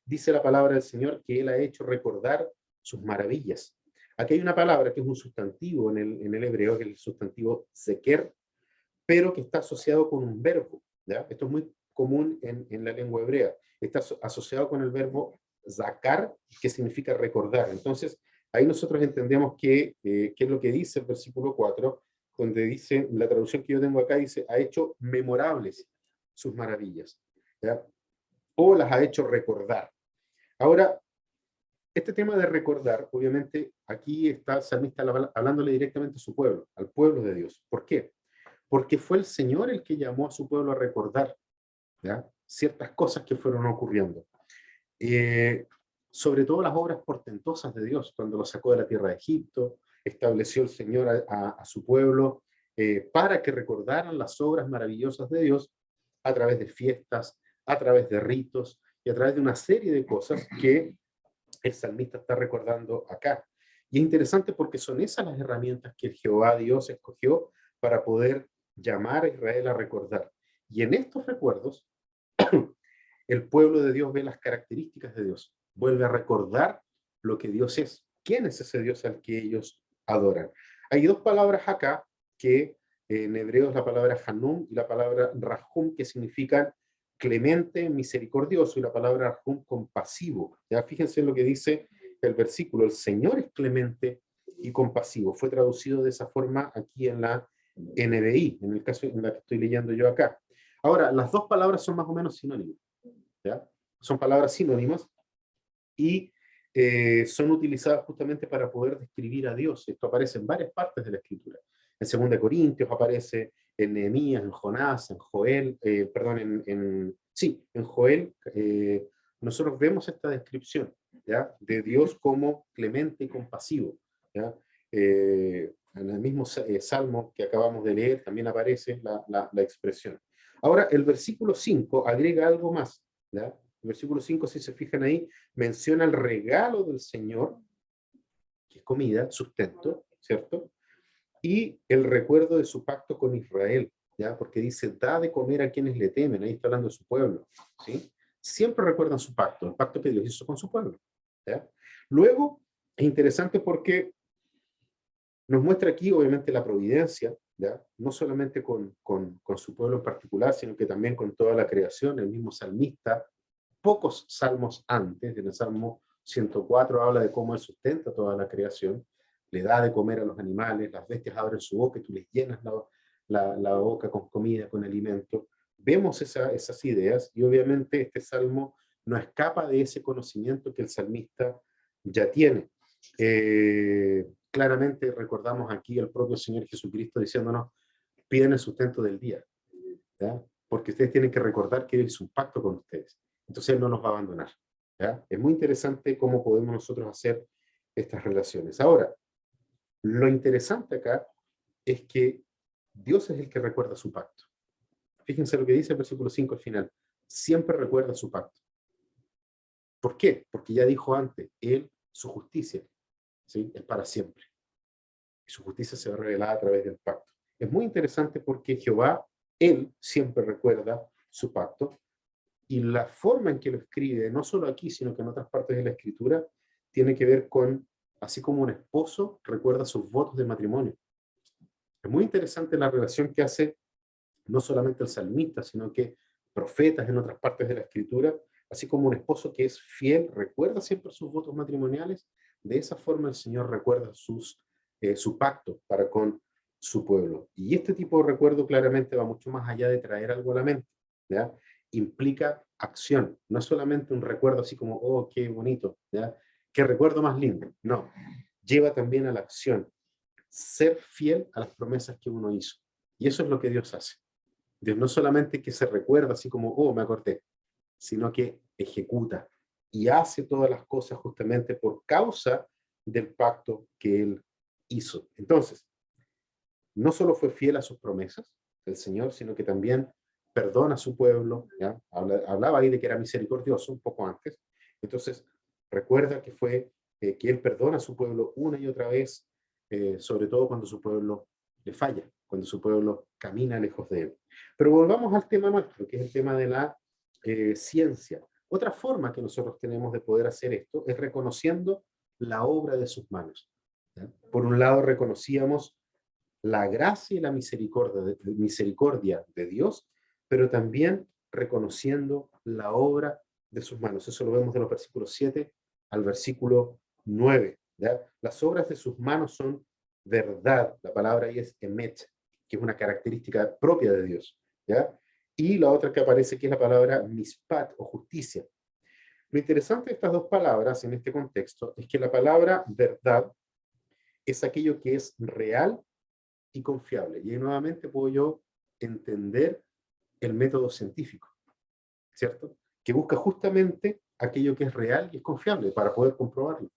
Dice la palabra del Señor que Él ha hecho recordar sus maravillas. Aquí hay una palabra que es un sustantivo en el hebreo, que es el sustantivo seker, pero que está asociado con un verbo. ¿Ya? Esto es muy común en la lengua hebrea. Está asociado con el verbo zakar, que significa recordar. Entonces, ahí nosotros entendemos qué es lo que dice el versículo 4, donde dice, la traducción que yo tengo acá dice, ha hecho memorables sus maravillas. ¿Ya? O las ha hecho recordar. Ahora, este tema de recordar, obviamente, aquí está el salmista hablándole directamente a su pueblo, al pueblo de Dios. ¿Por qué? Porque fue el Señor el que llamó a su pueblo a recordar, ¿ya? Ciertas cosas que fueron ocurriendo. Sobre todo las obras portentosas de Dios, cuando lo sacó de la tierra de Egipto, estableció el Señor a su pueblo para que recordaran las obras maravillosas de Dios a través de fiestas, a través de ritos y a través de una serie de cosas que el salmista está recordando acá. Y es interesante porque son esas las herramientas que el Jehová Dios escogió para poder llamar a Israel a recordar. Y en estos recuerdos, el pueblo de Dios ve las características de Dios, vuelve a recordar lo que Dios es. ¿Quién es ese Dios al que ellos adoran? Hay dos palabras acá que en hebreo es la palabra Hanum y la palabra Rahum, que significan clemente, misericordioso, y la palabra Rahum, compasivo. Ya fíjense en lo que dice el versículo, el Señor es clemente y compasivo. Fue traducido de esa forma aquí en la NBI, en el caso en la que estoy leyendo yo acá. Ahora, las dos palabras son más o menos sinónimas. ¿Ya? Son palabras sinónimas y son utilizadas justamente para poder describir a Dios. Esto aparece en varias partes de la Escritura. En 2 Corintios aparece, en Nehemías, en Jonás, en Joel, en Joel, nosotros vemos esta descripción, ¿ya? De Dios como clemente y compasivo. ¿Ya? En el mismo salmo que acabamos de leer también aparece la expresión. Ahora, el versículo 5 agrega algo más, ¿ya? El versículo 5, si se fijan ahí, menciona el regalo del Señor, que es comida, sustento, ¿cierto? Y el recuerdo de su pacto con Israel, ¿ya? Porque dice, da de comer a quienes le temen, ahí está hablando de su pueblo, ¿sí? Siempre recuerdan su pacto, el pacto que Dios hizo con su pueblo, ¿ya? Luego, es interesante porque nos muestra aquí, obviamente, la providencia, ¿ya? No solamente con su pueblo en particular, sino que también con toda la creación. El mismo salmista, pocos salmos antes, en el Salmo 104 habla de cómo Él sustenta toda la creación, le da de comer a los animales, las bestias abren su boca y tú les llenas la boca con comida, con alimento. Vemos esas ideas y obviamente este salmo no escapa de ese conocimiento que el salmista ya tiene. Claramente recordamos aquí al propio Señor Jesucristo diciéndonos, piden el sustento del día, ¿ya? Porque ustedes tienen que recordar que Él hizo un pacto con ustedes. Entonces Él no nos va a abandonar, ¿ya? Es muy interesante cómo podemos nosotros hacer estas relaciones. Ahora, lo interesante acá es que Dios es el que recuerda su pacto. Fíjense lo que dice el versículo 5 al final. Siempre recuerda su pacto. ¿Por qué? Porque ya dijo antes, Él, su justicia, ¿sí? Es para siempre. Y su justicia se va a revelar a través del pacto. Es muy interesante porque Jehová, Él siempre recuerda su pacto y la forma en que lo escribe, no solo aquí, sino que en otras partes de la escritura, tiene que ver con, así como un esposo recuerda sus votos de matrimonio. Es muy interesante la relación que hace no solamente el salmista, sino que profetas en otras partes de la escritura, así como un esposo que es fiel, recuerda siempre sus votos matrimoniales, de esa forma el Señor recuerda su pacto para con su pueblo. Y este tipo de recuerdo claramente va mucho más allá de traer algo a la mente, ¿ya? Implica acción, no es solamente un recuerdo así como, oh, qué bonito, ¿ya? Qué recuerdo más lindo, no, lleva también a la acción, ser fiel a las promesas que uno hizo. Y eso es lo que Dios hace. Dios no solamente que se recuerda así como, oh, me acordé, sino que ejecuta y hace todas las cosas justamente por causa del pacto que Él hizo. Entonces, no solo fue fiel a sus promesas del Señor, sino que también perdona a su pueblo, ¿ya? Hablaba ahí de que era misericordioso un poco antes. Entonces, recuerda que Él perdona a su pueblo una y otra vez, sobre todo cuando su pueblo le falla, cuando su pueblo camina lejos de Él. Pero volvamos al tema nuestro, que es el tema de la ciencia. Otra forma que nosotros tenemos de poder hacer esto es reconociendo la obra de sus manos, ¿ya? Por un lado, reconocíamos la gracia y la misericordia de Dios, pero también reconociendo la obra de sus manos. Eso lo vemos de los versículos 7 al versículo 9. ¿Ya? Las obras de sus manos son verdad. La palabra ahí es emet, que es una característica propia de Dios. ¿Ya? Y la otra que aparece aquí es la palabra mispat o justicia. Lo interesante de estas dos palabras en este contexto es que la palabra verdad es aquello que es real y confiable. Y ahí nuevamente puedo yo entender el método científico, ¿cierto? Que busca justamente aquello que es real y es confiable para poder comprobarlo,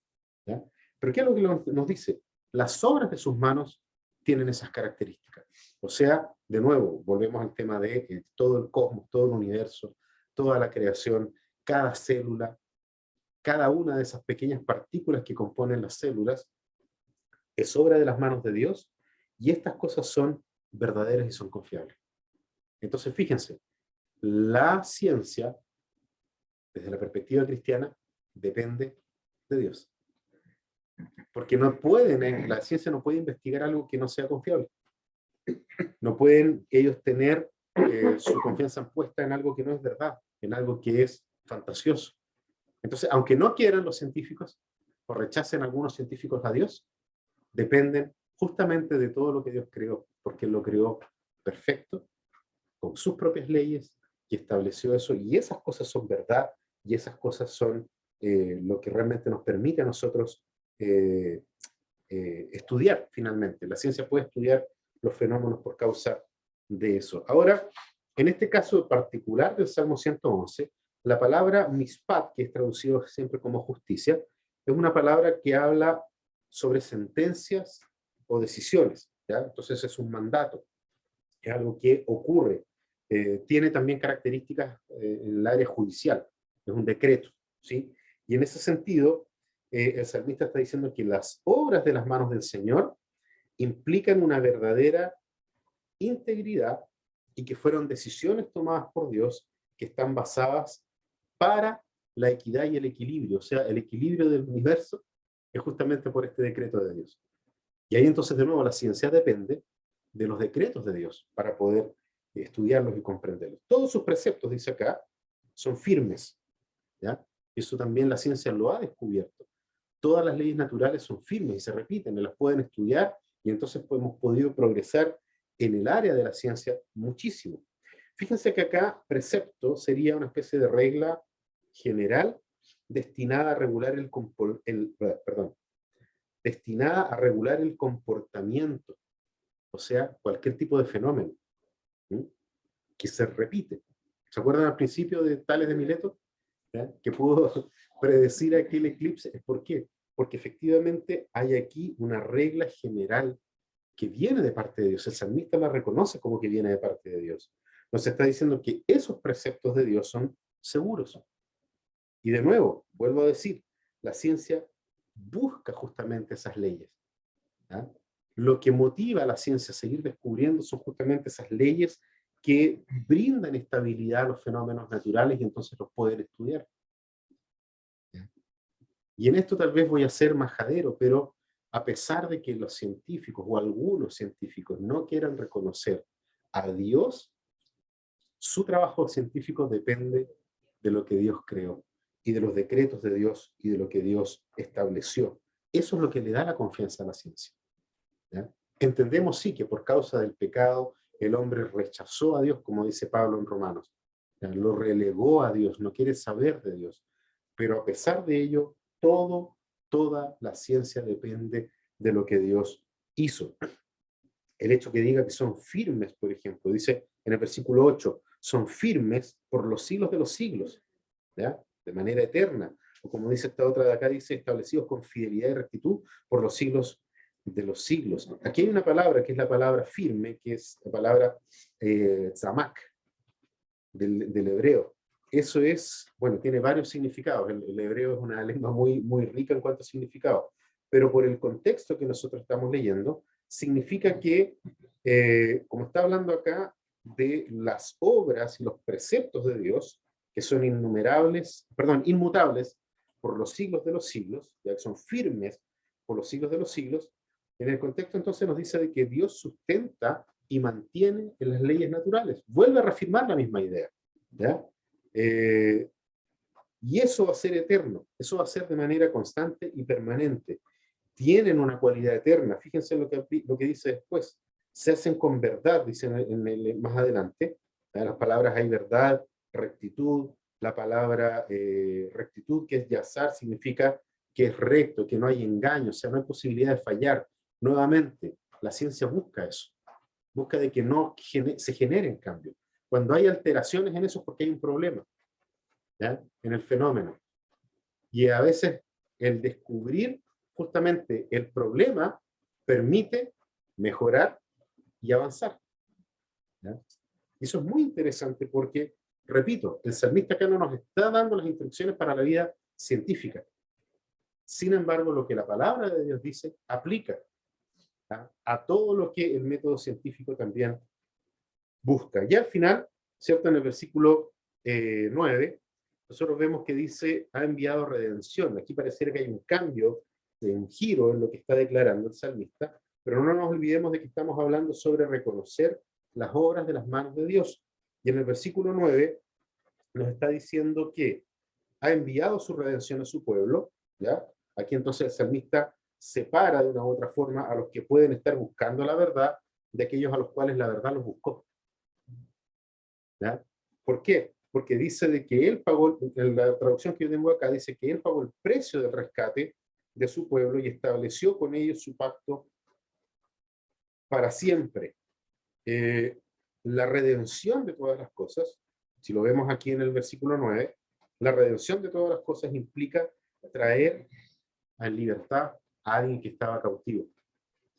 ¿ya? Pero ¿qué es lo que nos dice? Las obras de sus manos tienen esas características. O sea, de nuevo, volvemos al tema de todo el cosmos, todo el universo, toda la creación, cada célula, cada una de esas pequeñas partículas que componen las células, es obra de las manos de Dios y estas cosas son verdaderas y son confiables. Entonces, fíjense, la ciencia, desde la perspectiva cristiana, depende de Dios. Porque no pueden, la ciencia no puede investigar algo que no sea confiable. No pueden ellos tener su confianza puesta en algo que no es verdad, en algo que es fantasioso. Entonces, aunque no quieran los científicos o rechacen algunos científicos a Dios, dependen justamente de todo lo que Dios creó, porque Él lo creó perfecto, con sus propias leyes, y estableció eso, y esas cosas son verdad, y esas cosas son lo que realmente nos permite a nosotros eh, estudiar finalmente. La ciencia puede estudiar los fenómenos por causa de eso. Ahora, en este caso particular del Salmo 111, la palabra mispat, que es traducido siempre como justicia, es una palabra que habla sobre sentencias o decisiones, ¿ya? Entonces es un mandato, es algo que ocurre, tiene también características en el área judicial, es un decreto, ¿sí? Y en ese sentido, el salmista está diciendo que las obras de las manos del Señor implican una verdadera integridad y que fueron decisiones tomadas por Dios que están basadas para la equidad y el equilibrio, o sea, el equilibrio del universo es justamente por este decreto de Dios. Y ahí entonces de nuevo la ciencia depende de los decretos de Dios para poder estudiarlos y comprenderlos. Todos sus preceptos, dice acá, son firmes, ¿ya? Eso también la ciencia lo ha descubierto. Todas las leyes naturales son firmes y se repiten, y las pueden estudiar, y entonces hemos podido progresar en el área de la ciencia muchísimo. Fíjense que acá precepto sería una especie de regla general destinada a regular destinada a regular el comportamiento, o sea, cualquier tipo de fenómeno, ¿sí? Que se repite. ¿Se acuerdan al principio de Tales de Mileto? ¿Ya? Que pudo predecir aquel eclipse. ¿Por qué? Porque efectivamente hay aquí una regla general que viene de parte de Dios. El salmista la reconoce como que viene de parte de Dios. Nos está diciendo que esos preceptos de Dios son seguros. Y de nuevo, vuelvo a decir, la ciencia busca justamente esas leyes, ¿ya? Lo que motiva a la ciencia a seguir descubriendo son justamente esas leyes que brindan estabilidad a los fenómenos naturales y entonces los pueden estudiar. Y en esto tal vez voy a ser majadero, pero a pesar de que los científicos o algunos científicos no quieran reconocer a Dios, su trabajo científico depende de lo que Dios creó y de los decretos de Dios y de lo que Dios estableció. Eso es lo que le da la confianza a la ciencia, ¿ya? Entendemos sí que por causa del pecado el hombre rechazó a Dios, como dice Pablo en Romanos, ¿ya? Lo relegó a Dios, no quiere saber de Dios, pero a pesar de ello, toda la ciencia depende de lo que Dios hizo. El hecho que diga que son firmes, por ejemplo, dice en el versículo 8, son firmes por los siglos de los siglos, ¿ya? De manera eterna. O como dice esta otra de acá, dice establecidos con fidelidad y rectitud por los siglos de los siglos. Aquí hay una palabra que es la palabra firme, que es la palabra tzamak, del hebreo. Eso es, bueno, tiene varios significados. El hebreo es una lengua muy rica en cuanto a significados, pero por el contexto que nosotros estamos leyendo, significa que, como está hablando acá, de las obras y los preceptos de Dios, que son inmutables por los siglos de los siglos, ya que son firmes por los siglos de los siglos, en el contexto entonces nos dice de que Dios sustenta y mantiene en las leyes naturales. Vuelve a reafirmar la misma idea, ¿ya? Y eso va a ser eterno, eso va a ser de manera constante y permanente. Tienen una cualidad eterna, fíjense lo que dice después, se hacen con verdad, dice más adelante, ¿ya? Las palabras hay verdad, rectitud, la palabra rectitud, que es yazar, significa que es recto, que no hay engaño, o sea, no hay posibilidad de fallar. Nuevamente, la ciencia busca eso, busca de que no se generen cambios. Cuando hay alteraciones en eso es porque hay un problema, ¿ya? En el fenómeno. Y a veces el descubrir justamente el problema permite mejorar y avanzar, ¿ya? Y eso es muy interesante porque, repito, el salmista acá no nos está dando las instrucciones para la vida científica. Sin embargo, lo que la palabra de Dios dice aplica, ¿ya? A todo lo que el método científico también busca. Y al final, ¿cierto? En el versículo 9, nosotros vemos que dice, ha enviado redención. Aquí pareciera que hay un cambio, un giro en lo que está declarando el salmista, pero no nos olvidemos de que estamos hablando sobre reconocer las obras de las manos de Dios. Y en el versículo 9 nos está diciendo que ha enviado su redención a su pueblo, ¿ya? Aquí entonces el salmista separa de una u otra forma a los que pueden estar buscando la verdad de aquellos a los cuales la verdad los buscó, ¿ya? ¿Por qué? Porque dice de que él pagó, en la traducción que yo tengo acá, dice que él pagó el precio del rescate de su pueblo y estableció con ellos su pacto para siempre. La redención de todas las cosas, si lo vemos aquí en el versículo 9, la redención de todas las cosas implica traer en libertad a alguien que estaba cautivo.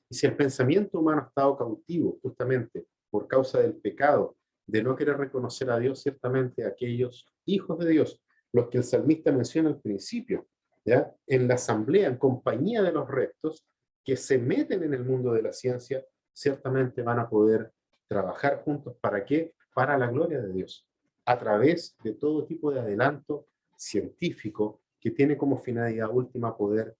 Y si el pensamiento humano ha estado cautivo justamente por causa del pecado de no querer reconocer a Dios, ciertamente aquellos hijos de Dios, los que el salmista menciona al principio, ¿ya? En la asamblea, en compañía de los rectos, que se meten en el mundo de la ciencia, ciertamente van a poder trabajar juntos. ¿Para qué? Para la gloria de Dios, a través de todo tipo de adelanto científico que tiene como finalidad última poder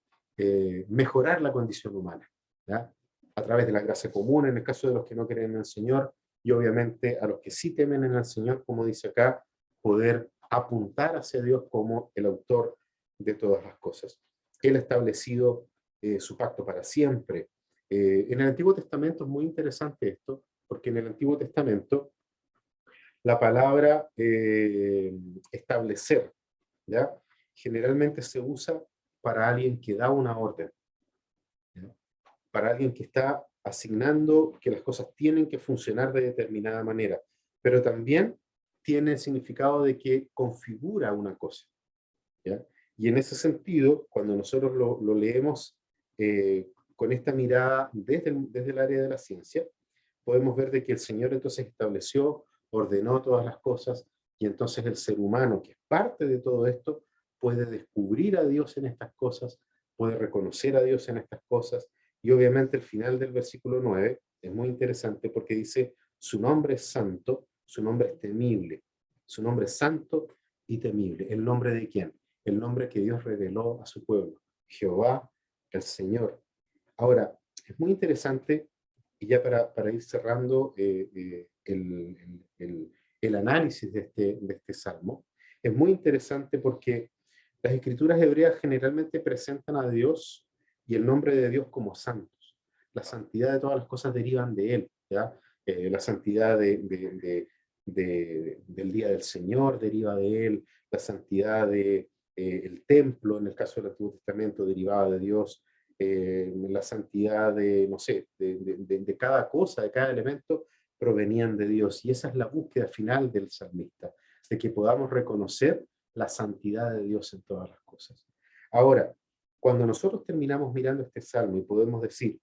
mejorar la condición humana, ¿ya? A través de la gracia común, en el caso de los que no creen en el Señor, y obviamente a los que sí temen en el Señor, como dice acá, poder apuntar hacia Dios como el autor de todas las cosas. Él ha establecido su pacto para siempre. En el Antiguo Testamento es muy interesante esto, porque en el Antiguo Testamento la palabra establecer, ¿ya? Generalmente se usa para alguien que da una orden, ¿ya? Para alguien que está asignando que las cosas tienen que funcionar de determinada manera, pero también tiene el significado de que configura una cosa, ¿ya? Y en ese sentido, cuando nosotros lo leemos con esta mirada desde el área de la ciencia, podemos ver de que el Señor entonces estableció, ordenó todas las cosas, y entonces el ser humano, que es parte de todo esto, puede descubrir a Dios en estas cosas, puede reconocer a Dios en estas cosas, y obviamente el final del versículo 9 es muy interesante porque dice, su nombre es santo, su nombre es temible, su nombre es santo y temible. ¿El nombre de quién? El nombre que Dios reveló a su pueblo, Jehová, el Señor. Ahora, es muy interesante, y ya para ir cerrando el análisis de este salmo, es muy interesante porque las escrituras hebreas generalmente presentan a Dios y el nombre de Dios como santos. La santidad de todas las cosas derivan de Él, ¿ya? La santidad del día del Señor deriva de Él, la santidad del templo, en el caso del Antiguo Testamento, derivaba de Dios, la santidad de, no sé, de cada cosa, de cada elemento, provenían de Dios. Y esa es la búsqueda final del salmista, de que podamos reconocer la santidad de Dios en todas las cosas. Ahora, cuando nosotros terminamos mirando este salmo y podemos decir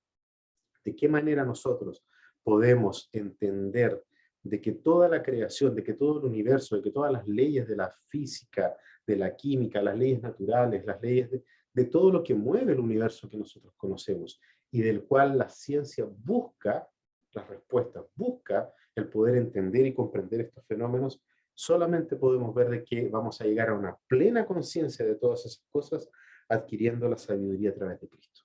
de qué manera nosotros podemos entender de que toda la creación, de que todo el universo, de que todas las leyes de la física, de la química, las leyes naturales, las leyes de todo lo que mueve el universo que nosotros conocemos y del cual la ciencia busca las respuestas, busca el poder entender y comprender estos fenómenos, solamente podemos ver de que vamos a llegar a una plena conciencia de todas esas cosas adquiriendo la sabiduría a través de Cristo.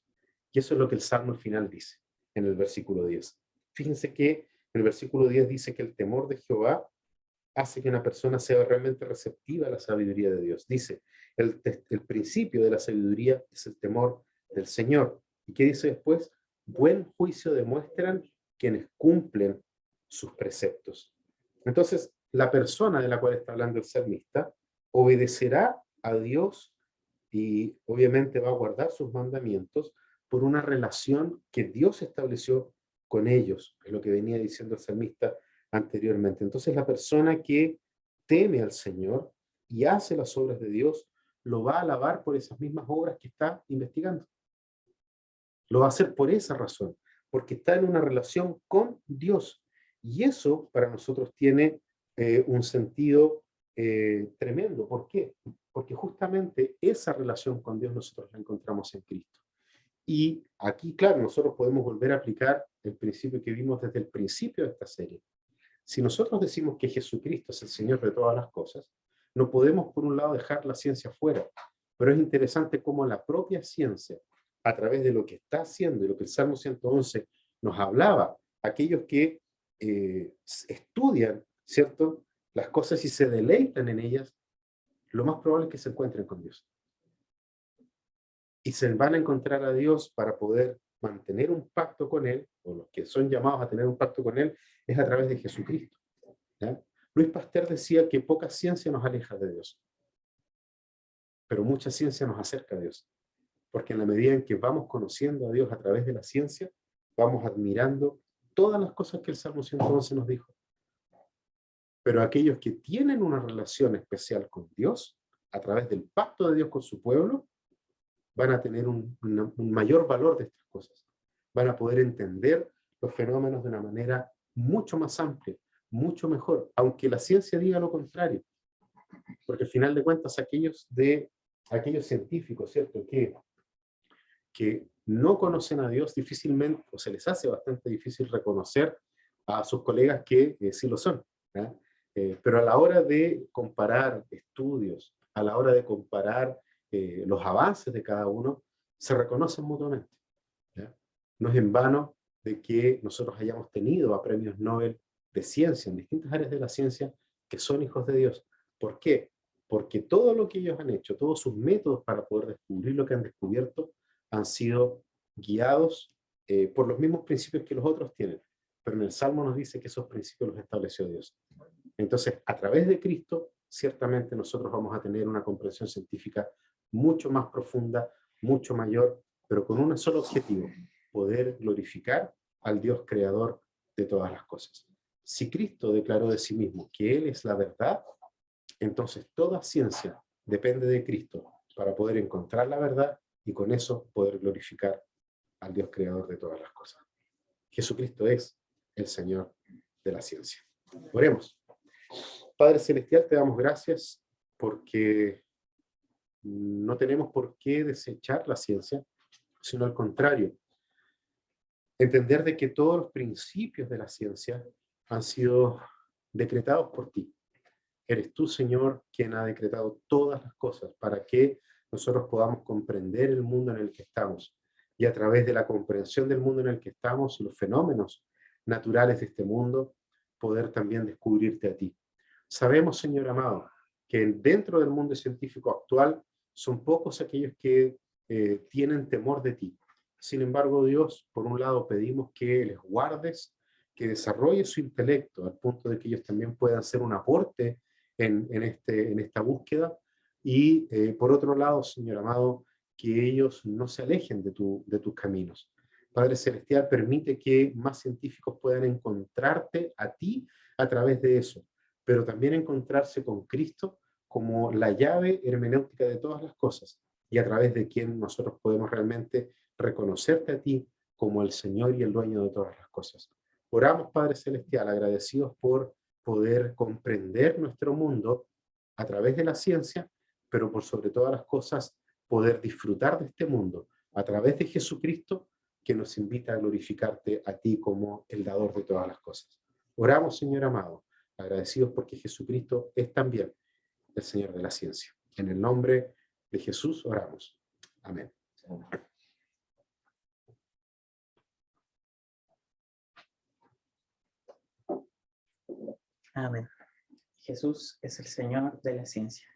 Y eso es lo que el Salmo al final dice, en el versículo 10. Fíjense que en el versículo 10 dice que el temor de Jehová hace que una persona sea realmente receptiva a la sabiduría de Dios. Dice, el principio de la sabiduría es el temor del Señor. ¿Y qué dice después? Buen juicio demuestran quienes cumplen sus preceptos. Entonces, la persona de la cual está hablando el salmista obedecerá a Dios y obviamente va a guardar sus mandamientos por una relación que Dios estableció con ellos, es lo que venía diciendo el salmista anteriormente. Entonces la persona que teme al Señor y hace las obras de Dios, lo va a alabar por esas mismas obras que está investigando. Lo va a hacer por esa razón, porque está en una relación con Dios. Y eso para nosotros tiene un sentido tremendo. ¿Por qué? Porque justamente esa relación con Dios nosotros la encontramos en Cristo. Y aquí, claro, nosotros podemos volver a aplicar el principio que vimos desde el principio de esta serie. Si nosotros decimos que Jesucristo es el Señor de todas las cosas, no podemos, por un lado, dejar la ciencia fuera. Pero es interesante cómo la propia ciencia, a través de lo que está haciendo y lo que el Salmo 111 nos hablaba, aquellos que estudian, ¿cierto?, las cosas y se deleitan en ellas, lo más probable es que se encuentren con Dios. Y se van a encontrar a Dios para poder mantener un pacto con Él, o los que son llamados a tener un pacto con Él, es a través de Jesucristo, ¿ya? Luis Pasteur decía que poca ciencia nos aleja de Dios, pero mucha ciencia nos acerca a Dios, porque en la medida en que vamos conociendo a Dios a través de la ciencia, vamos admirando todas las cosas que el Salmo 111 nos dijo. Pero aquellos que tienen una relación especial con Dios, a través del pacto de Dios con su pueblo, van a tener un mayor valor de estas cosas. Van a poder entender los fenómenos de una manera mucho más amplia, mucho mejor, aunque la ciencia diga lo contrario. Porque al final de cuentas aquellos científicos, ¿cierto?, que no conocen a Dios difícilmente, o se les hace bastante difícil reconocer a sus colegas que sí lo son. ¿Ya? Pero a la hora de comparar estudios, a la hora de comparar los avances de cada uno, se reconocen mutuamente. ¿Ya? No es en vano de que nosotros hayamos tenido a premios Nobel de ciencia en distintas áreas de la ciencia que son hijos de Dios. ¿Por qué? Porque todo lo que ellos han hecho, todos sus métodos para poder descubrir lo que han descubierto, han sido guiados por los mismos principios que los otros tienen. Pero en el Salmo nos dice que esos principios los estableció Dios. Entonces, a través de Cristo, ciertamente nosotros vamos a tener una comprensión científica mucho más profunda, mucho mayor, pero con un solo objetivo: poder glorificar al Dios creador de todas las cosas. Si Cristo declaró de sí mismo que Él es la verdad, entonces toda ciencia depende de Cristo para poder encontrar la verdad y con eso poder glorificar al Dios creador de todas las cosas. Jesucristo es el Señor de la ciencia. Oremos. Padre Celestial, te damos gracias porque no tenemos por qué desechar la ciencia, sino al contrario, entender de que todos los principios de la ciencia han sido decretados por ti. Eres tú, Señor, quien ha decretado todas las cosas para que nosotros podamos comprender el mundo en el que estamos y a través de la comprensión del mundo en el que estamos y los fenómenos naturales de este mundo, poder también descubrirte a ti. Sabemos, Señor amado, que dentro del mundo científico actual son pocos aquellos que tienen temor de ti. Sin embargo, Dios, por un lado pedimos que les guardes, que desarrolles su intelecto al punto de que ellos también puedan ser un aporte en esta búsqueda, y por otro lado, Señor amado, que ellos no se alejen de tus caminos. Padre Celestial, permite que más científicos puedan encontrarte a ti a través de eso, pero también encontrarse con Cristo como la llave hermenéutica de todas las cosas, y a través de quien nosotros podemos realmente reconocerte a ti como el Señor y el dueño de todas las cosas. Oramos, Padre Celestial, agradecidos por poder comprender nuestro mundo a través de la ciencia, pero por sobre todas las cosas, poder disfrutar de este mundo a través de Jesucristo, que nos invita a glorificarte a ti como el dador de todas las cosas. Oramos, Señor amado, agradecidos porque Jesucristo es también el Señor de la ciencia. En el nombre de Jesús oramos. Amén. Amén. Jesús es el Señor de la ciencia.